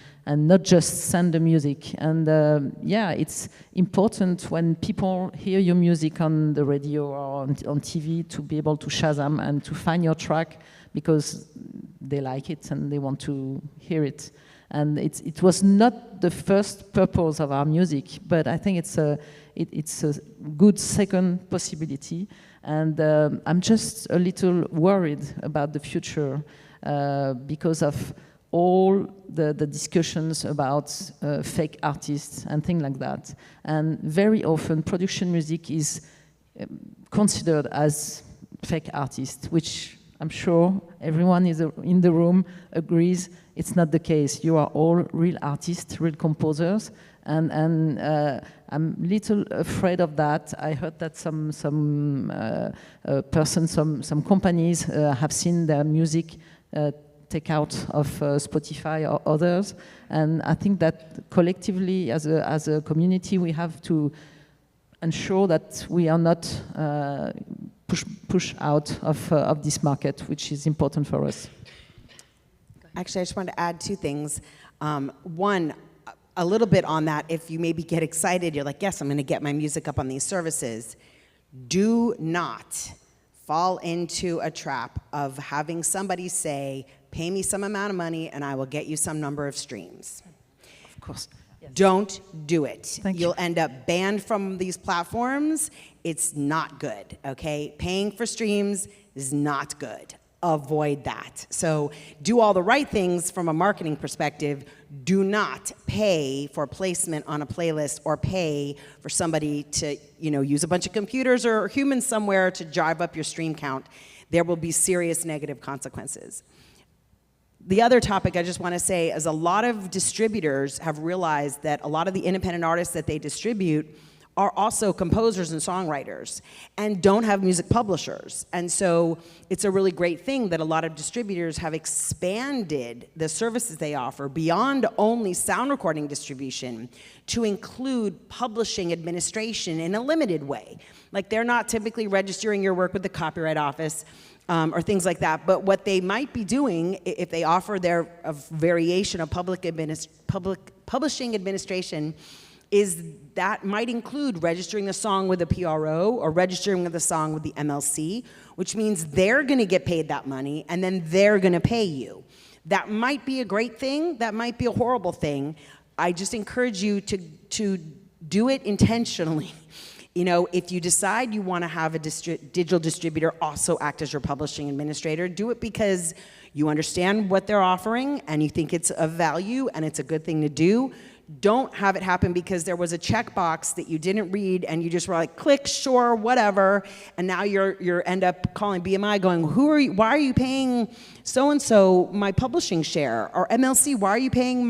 not just send the music. And it's important when people hear your music on the radio or on TV to be able to Shazam and to find your track because they like it and they want to hear it. And it was not the first purpose of our music, but I think it's a good second possibility. And I'm just a little worried about the future because of all the discussions about fake artists and things like that. And very often production music is considered as fake artists, which I'm sure everyone in the room agrees it's not the case. You are all real artists, real composers, and I'm a little afraid of that. I heard that some companies have seen their music take out of Spotify or others, and I think that collectively, as a community, we have to ensure that we are not push out of this market, which is important for us. Actually, I just wanted to add 2 things. One, a little bit on that, if you maybe get excited, you're like, yes, I'm going to get my music up on these services. Do not fall into a trap of having somebody say, pay me some amount of money and I will get you some number of streams. Of course. Yes. Don't do it. Thank you. You'll end up banned from these platforms. It's not good, okay? Paying for streams is not good. Avoid that. So do all the right things from a marketing perspective. Do not pay for placement on a playlist or pay for somebody to, use a bunch of computers or humans somewhere to drive up your stream count. There will be serious negative consequences. The other topic I just want to say is a lot of distributors have realized that a lot of the independent artists that they distribute are also composers and songwriters and don't have music publishers. And so it's a really great thing that a lot of distributors have expanded the services they offer beyond only sound recording distribution to include publishing administration in a limited way. Like they're not typically registering your work with the Copyright Office or things like that, but what they might be doing if they offer a variation of public publishing administration is that might include registering the song with a PRO or registering the song with the MLC, which means they're going to get paid that money and then they're going to pay you. That might be a great thing. That might be a horrible thing. I just encourage you to do it intentionally. You know, if you decide you want to have a digital distributor also act as your publishing administrator, do it because you understand what they're offering and you think it's of value and it's a good thing to do. Don't have it happen because there was a checkbox that you didn't read and you just were like, click, sure, whatever, and now you're end up calling BMI going, why are you paying so-and-so my publishing share? Or MLC, why are you paying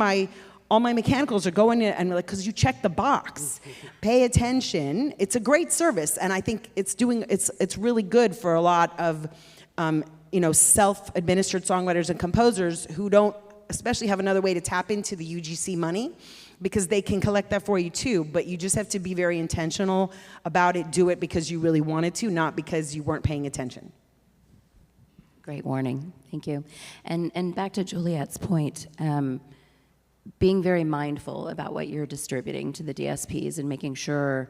all my mechanicals are going in, and like, because you checked the box. Pay attention. It's a great service, and I think it's really good for a lot of self-administered songwriters and composers who don't especially have another way to tap into the UGC money, because they can collect that for you too, but you just have to be very intentional about it. Do it because you really wanted to, not because you weren't paying attention. Great warning, thank you. And back to Juliette's point, being very mindful about what you're distributing to the DSPs and making sure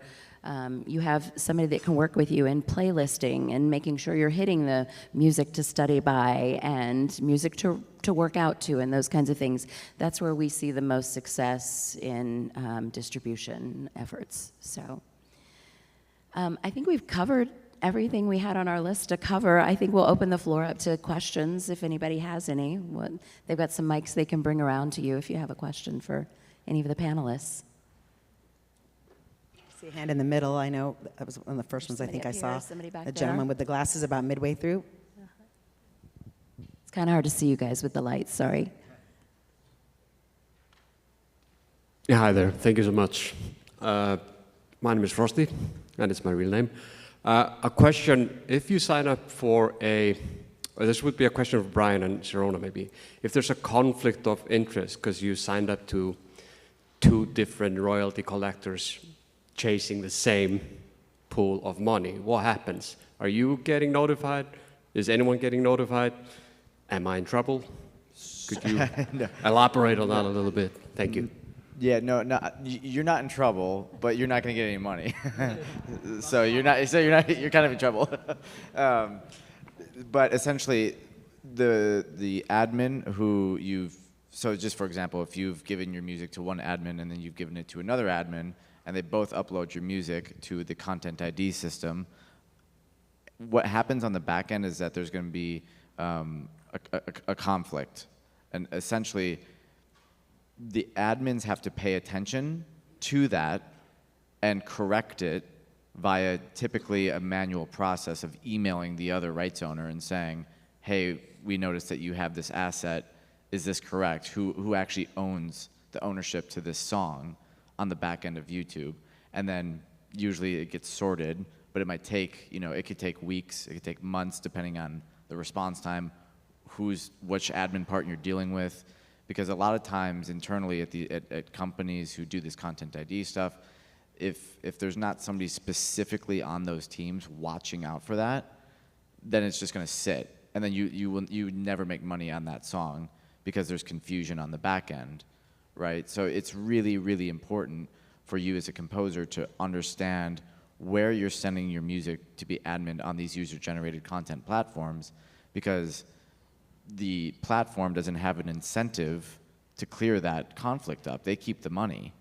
you have somebody that can work with you in playlisting and making sure you're hitting the music to study by and music to work out to and those kinds of things. That's where we see the most success in distribution efforts. So I think we've covered everything we had on our list to cover. I think we'll open the floor up to questions if anybody has any. They've got some mics they can bring around to you if you have a question for any of the panelists. I see a hand in the middle. I know that was one of the first ones I think I saw. A gentleman with the glasses about midway through. It's kind of hard to see you guys with the lights, sorry. Yeah, hi there. Thank you so much. My name is Frosty, and it's my real name. A question, if you sign up for this would be a question of Bryan and Serona maybe. If there's a conflict of interest because you signed up to 2 different royalty collectors chasing the same pool of money, what happens? Are you getting notified? Is anyone getting notified? Am I in trouble? Could you elaborate on that a little bit? Thank you. Yeah, no, you're not in trouble, but you're not going to get any money. So you're kind of in trouble. But essentially, the admin who so just for example, if you've given your music to one admin and then you've given it to another admin, and they both upload your music to the Content ID system, what happens on the back end is that there's going to be a conflict, and essentially, the admins have to pay attention to that and correct it via typically a manual process of emailing the other rights owner and saying, hey, we noticed that you have this asset. Is this correct? Who actually owns the ownership to this song on the back end of YouTube? And then usually it gets sorted, but it might take, it could take weeks, it could take months depending on the response time, which admin partner you're dealing with. Because a lot of times internally at companies who do this Content ID stuff, if there's not somebody specifically on those teams watching out for that, then it's just going to sit, and then you never make money on that song because there's confusion on the back end, right? So it's really, really important for you as a composer to understand where you're sending your music to be admin on these user-generated content platforms, because the platform doesn't have an incentive to clear that conflict up. They keep the money.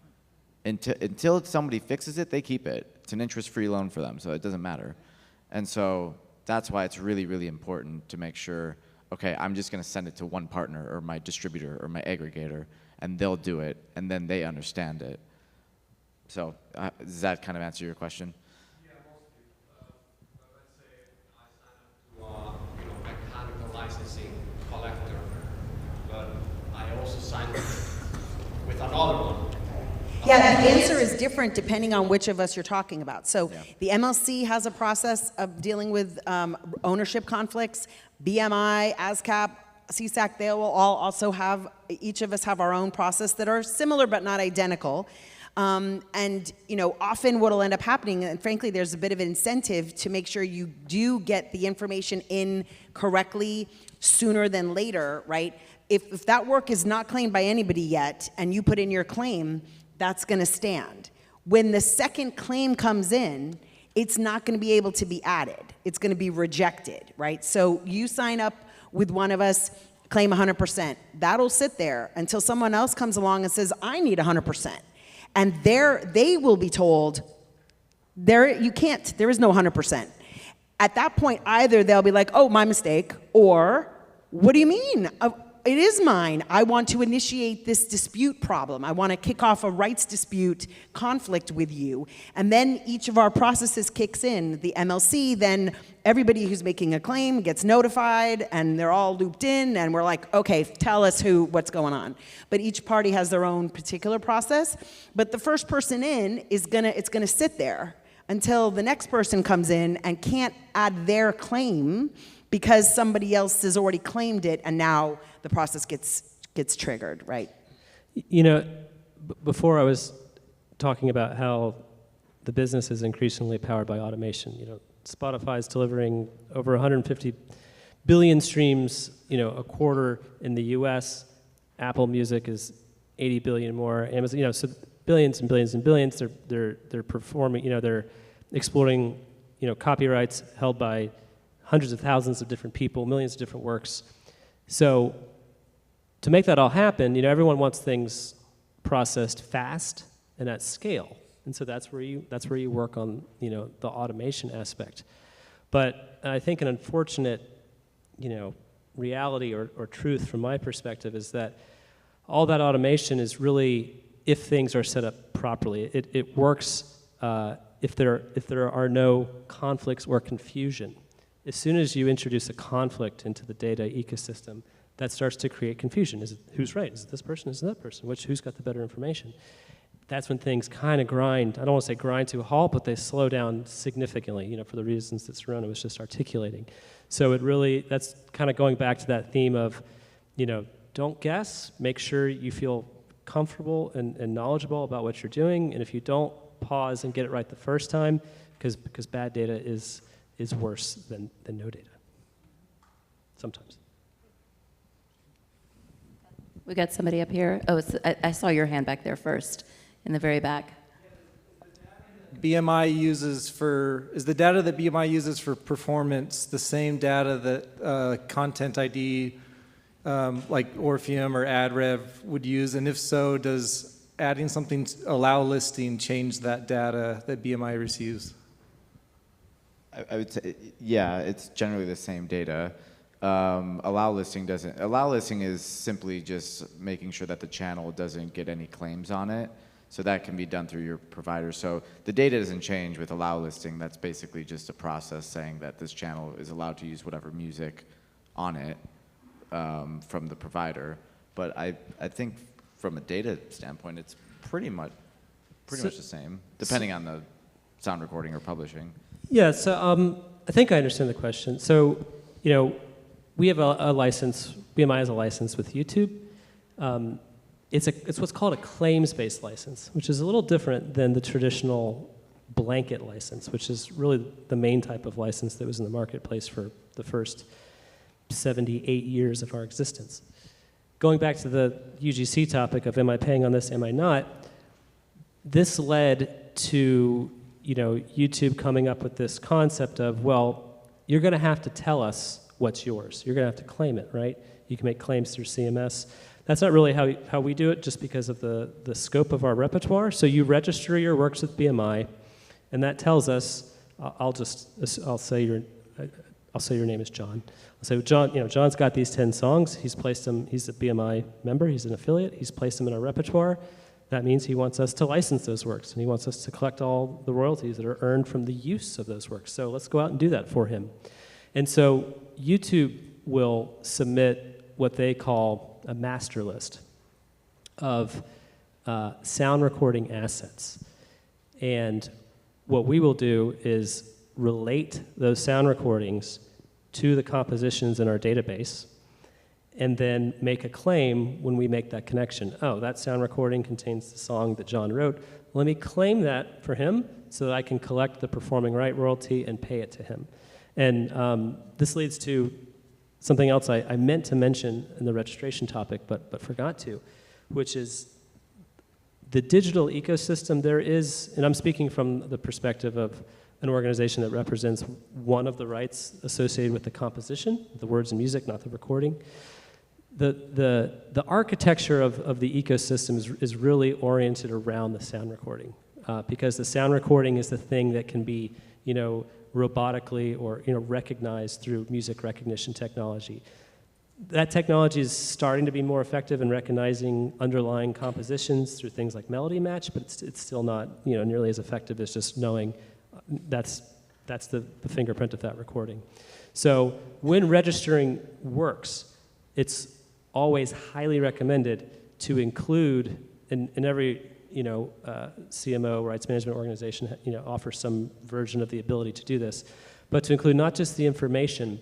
Until somebody fixes it, they keep it. It's an interest-free loan for them, so it doesn't matter. And so that's why it's really, really important to make sure, okay, I'm just going to send it to one partner or my distributor or my aggregator, and they'll do it, and then they understand it. So does that kind of answer your question? Yeah, mostly. Let's say I sign up to mechanical licensing collector, but I also signed up with another one. Yeah, the answer is different depending on which of us you're talking about. So the MLC has a process of dealing with ownership conflicts. BMI, ASCAP, CSAC, they will all also have, each of us have our own process that are similar but not identical. And often what will end up happening, and frankly, there's a bit of an incentive to make sure you do get the information in correctly sooner than later, right? If that work is not claimed by anybody yet, and you put in your claim, that's going to stand. When the second claim comes in, it's not going to be able to be added. It's going to be rejected, right? So you sign up with one of us, claim 100%. That'll sit there until someone else comes along and says, I need 100%. And they will be told, there is no 100%. At that point, either they'll be like, oh, my mistake, or what do you mean? It is mine. I want to initiate this dispute problem. I want to kick off a rights dispute conflict with you. And then each of our processes kicks in. The MLC, then everybody who's making a claim gets notified, and they're all looped in, and we're like, okay, tell us what's going on. But each party has their own particular process. But the first person in it's gonna sit there until the next person comes in and can't add their claim because somebody else has already claimed it, and now the process gets triggered, right? You know, before I was talking about how the business is increasingly powered by automation. You know, Spotify's delivering over 150 billion streams, a quarter in the U.S. Apple Music is 80 billion more. Amazon, so billions and billions and billions. They're performing. They're exploiting, copyrights held by hundreds of thousands of different people, millions of different works. So to make that all happen, everyone wants things processed fast and at scale. And so that's where you work on, the automation aspect. But I think an unfortunate, reality or truth from my perspective is that all that automation is really, if things are set up properly, it works if there are no conflicts or confusion. As soon as you introduce a conflict into the data ecosystem, that starts to create confusion. Is it who's right? Is it this person? Is it that person? Who's got the better information? That's when things kind of grind. I don't want to say grind to a halt, but they slow down significantly, for the reasons that Serona was just articulating. So that's kind of going back to that theme of, don't guess, make sure you feel comfortable and knowledgeable about what you're doing, and if you don't, pause and get it right the first time, because bad data is worse than no data, sometimes. We got somebody up here. Oh, I saw your hand back there first, in the very back. Is the data that BMI uses for performance the same data that Content ID, like Orfium or AdRev would use? And if so, does adding something to allow listing change that data that BMI receives? I would say, yeah, it's generally the same data. Allow listing doesn't. Allow listing is simply just making sure that the channel doesn't get any claims on it. So that can be done through your provider. So the data doesn't change with allow listing. That's basically just a process saying that this channel is allowed to use whatever music on it from the provider. But I think from a data standpoint, it's pretty much the same, depending on the sound recording or publishing. Yeah, so I think I understand the question. So, we have a license, BMI has a license with YouTube. It's what's called a claims-based license, which is a little different than the traditional blanket license, which is really the main type of license that was in the marketplace for the first 78 years of our existence. Going back to the UGC topic of am I paying on this, am I not, this led to YouTube coming up with this concept of, well, you're going to have to tell us what's yours. You're going to have to claim it, right? You can make claims through CMS. That's not really how we do it, just because of the scope of our repertoire. So you register your works with BMI, and that tells us, I'll say your name is John. I'll say, John, John's got these 10 songs. He's placed them. He's a BMI member. He's an affiliate. He's placed them in our repertoire. That means he wants us to license those works, and he wants us to collect all the royalties that are earned from the use of those works. So let's go out and do that for him. And so YouTube will submit what they call a master list of sound recording assets. And what we will do is relate those sound recordings to the compositions in our database, and then make a claim when we make that connection. Oh, that sound recording contains the song that John wrote. Let me claim that for him so that I can collect the performing right royalty and pay it to him. And this leads to something else I meant to mention in the registration topic, but forgot to, which is the digital ecosystem. There is, and I'm speaking from the perspective of an organization that represents one of the rights associated with the composition, the words and music, not the recording. The architecture of the ecosystem is really oriented around the sound recording. because the sound recording is the thing that can be, robotically or, recognized through music recognition technology. That technology is starting to be more effective in recognizing underlying compositions through things like melody match, but it's still not, nearly as effective as just knowing that's the fingerprint of that recording. So when registering works, it's always highly recommended to include in every CMO, rights management organization, offers some version of the ability to do this, but to include not just the information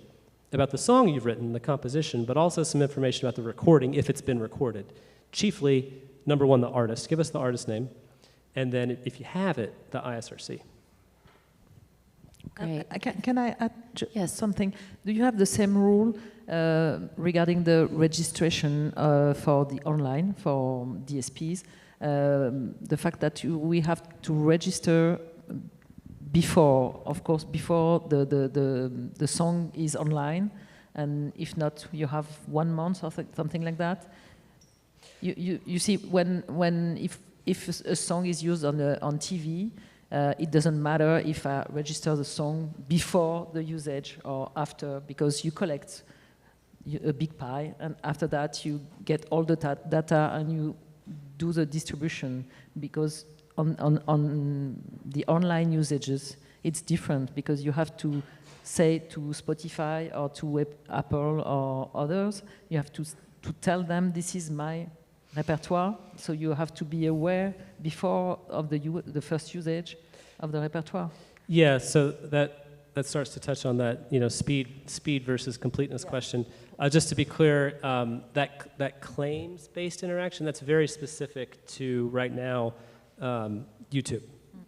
about the song you've written, the composition, but also some information about the recording if it's been recorded. Chiefly, number one, the artist. Give us the artist name, and then if you have it, the ISRC. Great. Can I add Yes. something? Do you have the same rule regarding the registration for the online, for DSPs? The fact that we have to register before, of course, before the song is online, and if not, you have 1 month or something like that. You see, if a song is used on TV, it doesn't matter if I register the song before the usage or after, because you collect a big pie, and after that you get all the data and you do the distribution, because on the online usages, it's different, because you have to say to Spotify or to Apple or others, you have to tell them this is my repertoire, so you have to be aware before of the first usage of the repertoire. Yeah, so that starts to touch on that, speed versus completeness question. Just to be clear, that claims-based interaction, that's very specific to, right now, YouTube,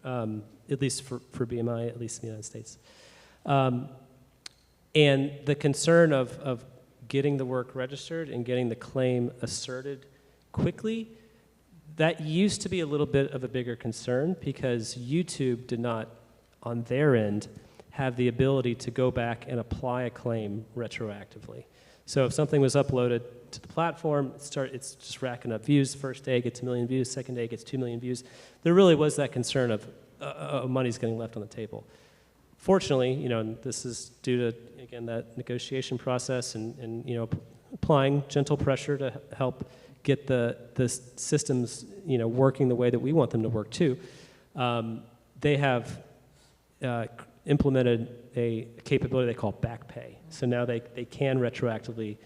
at least for BMI, at least in the United States. And the concern of getting the work registered and getting the claim asserted quickly, that used to be a little bit of a bigger concern, because YouTube did not, on their end, have the ability to go back and apply a claim retroactively. So if something was uploaded to the platform, it's just racking up views. First day it gets 1 million views, second day it gets 2 million views. There really was that concern of money's getting left on the table. Fortunately, this is due to, again, that negotiation process and applying gentle pressure to help get the systems, working the way that we want them to work too. They have implemented a capability they call back pay. So now they can retroactively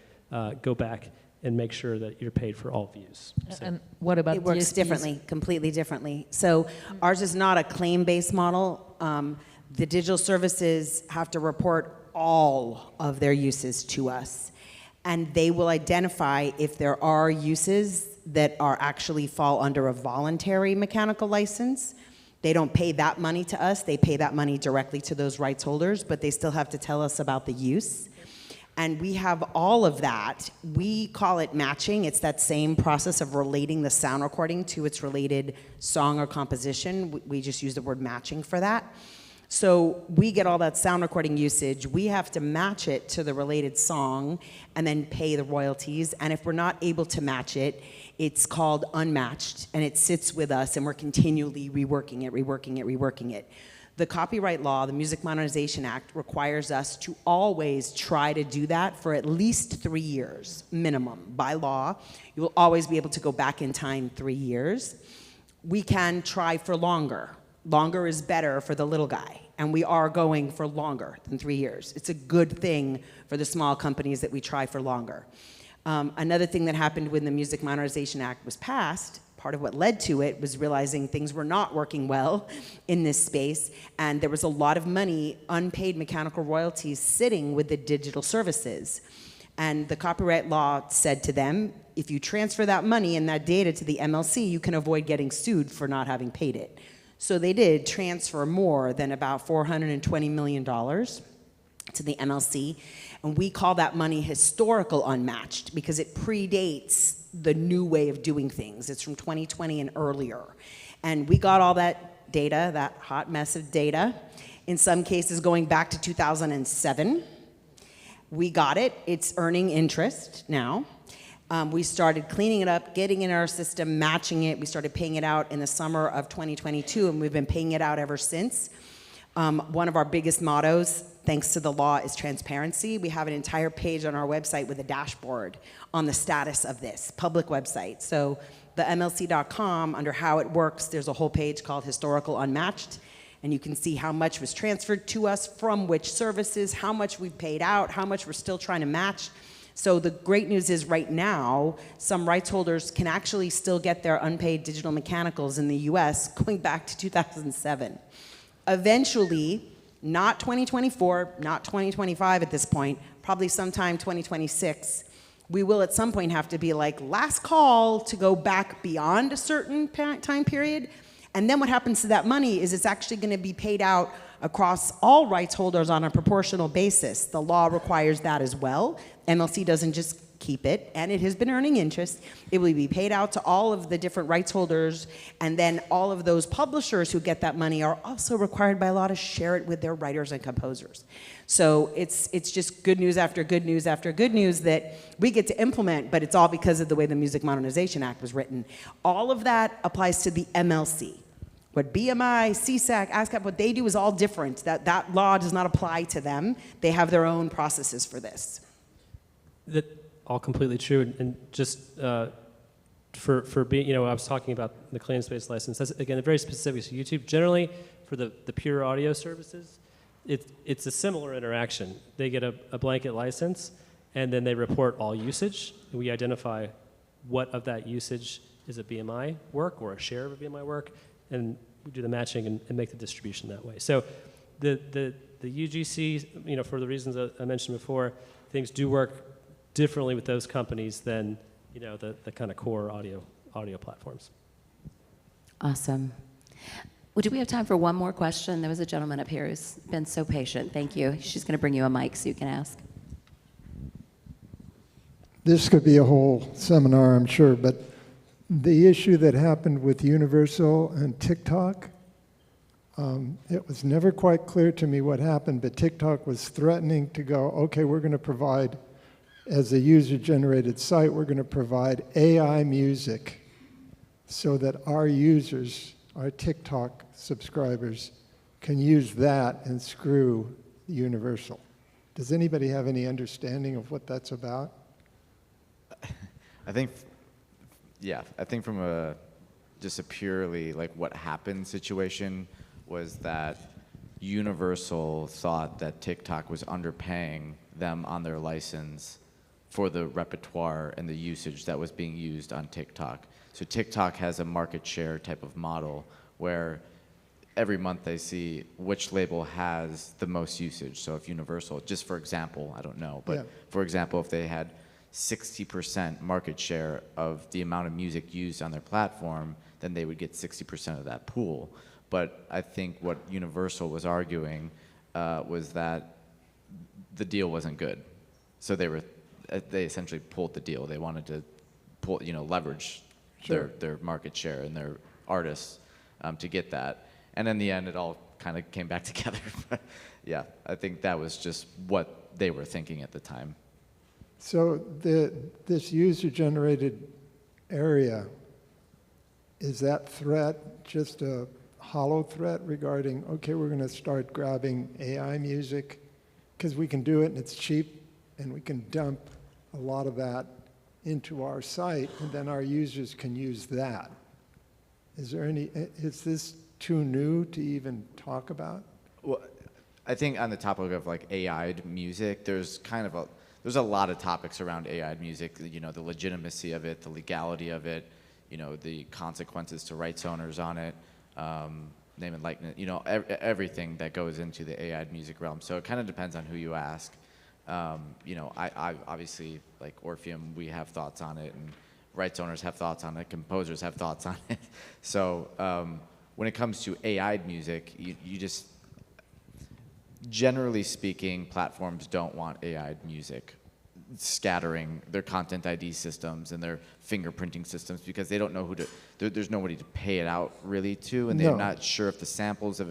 go back and make sure that you're paid for all views. So. And what about It works DSPs? differently, completely differently. So ours is not a claim-based model. The digital services have to report all of their uses to us, and they will identify if there are uses that are actually fall under a voluntary mechanical license. They don't pay that money to us, they pay that money directly to those rights holders, but they still have to tell us about the use. And we have all of that. We call it matching. It's that same process of relating the sound recording to its related song or composition. We just use the word matching for that. So we get all that sound recording usage. We have to match it to the related song and then pay the royalties. And if we're not able to match it, it's called unmatched, and it sits with us, and we're continually reworking it. The copyright law, the Music Modernization Act, requires us to always try to do that for at least 3 years, minimum. By law, you will always be able to go back in time 3 years. We can try for longer. Longer is better for the little guy, and we are going for longer than 3 years. It's a good thing for the small companies that we try for longer. Another thing that happened when the Music Modernization Act was passed, part of what led to it was realizing things were not working well in this space, and there was a lot of money, unpaid mechanical royalties, sitting with the digital services. And the copyright law said to them, if you transfer that money and that data to the MLC, you can avoid getting sued for not having paid it. So they did transfer more than about $420 million to the MLC, and we call that money historical unmatched because it predates the new way of doing things. It's from 2020 and earlier. And we got all that data, that hot mess of data, in some cases going back to 2007. We got it. It's earning interest now. We started cleaning it up, getting it in our system, matching it. We started paying it out in the summer of 2022, and we've been paying it out ever since. One of our biggest mottos, thanks to the law, is transparency. We have an entire page on our website with a dashboard on the status of this, public website. So the MLC.com, under how it works, there's a whole page called Historical Unmatched, and you can see how much was transferred to us from which services, how much we've paid out, how much we're still trying to match. So the great news is right now, some rights holders can actually still get their unpaid digital mechanicals in the US going back to 2007. Eventually, not 2024, not 2025 at this point, probably sometime 2026, we will at some point have to be like, last call to go back beyond a certain time period. And then what happens to that money is it's actually going to be paid out across all rights holders on a proportional basis. The law requires that as well. MLC doesn't just keep it, and it has been earning interest. It will be paid out to all of the different rights holders, and then all of those publishers who get that money are also required by law to share it with their writers and composers. So it's just good news after good news after good news that we get to implement, but it's all because of the way the Music Modernization Act was written. All of that applies to the MLC. What BMI, CSAC, ASCAP, what they do is all different. That law does not apply to them. They have their own processes for this. That all completely true, and just for being, I was talking about the claims-based license. That's again very specific to YouTube. Generally, for the pure audio services, it's a similar interaction. They get a blanket license, and then they report all usage. And we identify what of that usage is a BMI work or a share of a BMI work, and we do the matching and make the distribution that way. So the UGC, for the reasons I mentioned before, things do work differently with those companies than the kind of core audio platforms. Awesome. Well, do we have time for one more question? There was a gentleman up here who's been so patient. Thank you. She's going to bring you a mic so you can ask. This could be a whole seminar, I'm sure, but the issue that happened with Universal and TikTok, it was never quite clear to me what happened, but TikTok was threatening to go, okay, we're going to provide, as a user-generated site, we're going to provide AI music so that our users, our TikTok subscribers, can use that and screw Universal. Does anybody have any understanding of what that's about? I think from just a purely like what happened situation was that Universal thought that TikTok was underpaying them on their license for the repertoire and the usage that was being used on TikTok. So TikTok has a market share type of model where every month they see which label has the most usage. So if Universal, just for example, I don't know, but for example, if they had 60% market share of the amount of music used on their platform, then they would get 60% of that pool. But I think what Universal was arguing was that the deal wasn't good. So they essentially pulled the deal. They wanted to leverage their market share and their artists to get that. And in the end, it all kind of came back together. Yeah, I think that was just what they were thinking at the time. So this user-generated area, is that threat just a hollow threat regarding, okay, we're going to start grabbing AI music because we can do it and it's cheap and we can dump a lot of that into our site and then our users can use that? Is this too new to even talk about? Well, I think on the topic of like AI'd music, there's a lot of topics around AI'd music, the legitimacy of it, the legality of it, the consequences to rights owners on it, name and likeness, everything that goes into the AI'd music realm. So it kind of depends on who you ask. I obviously, like Orfium, we have thoughts on it, and rights owners have thoughts on it, composers have thoughts on it. So when it comes to AI'd music, you just, generally speaking, platforms don't want AI'd music scattering their content ID systems and their fingerprinting systems because they don't know there's nobody to pay it out really to, and they're not sure if the samples have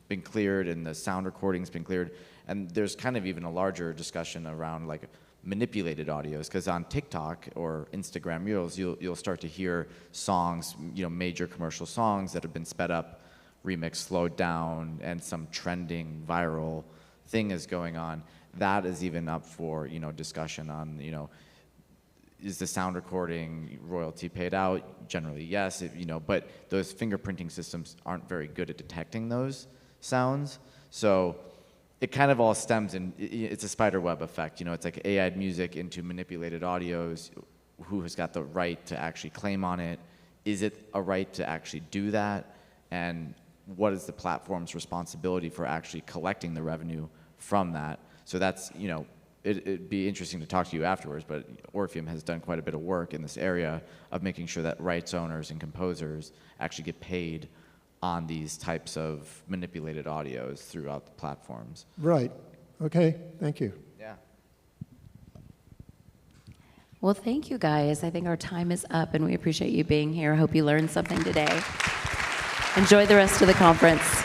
been cleared and the sound recording's been cleared. And there's kind of even a larger discussion around like manipulated audios, because on TikTok or Instagram Reels, you'll start to hear songs, major commercial songs that have been sped up, remixed, slowed down, and some trending viral thing is going on. That is even up for discussion on is the sound recording royalty paid out? Generally, yes. But those fingerprinting systems aren't very good at detecting those sounds. So it kind of all stems in, it's a spider web effect. It's like AI music into manipulated audios. Who has got the right to actually claim on it? Is it a right to actually do that? And what is the platform's responsibility for actually collecting the revenue from that? So that's, it'd be interesting to talk to you afterwards, but Orfium has done quite a bit of work in this area of making sure that rights owners and composers actually get paid on these types of manipulated audios throughout the platforms. Right. Okay, thank you. Yeah. Well, thank you guys. I think our time is up and we appreciate you being here. I hope you learned something today. Enjoy the rest of the conference.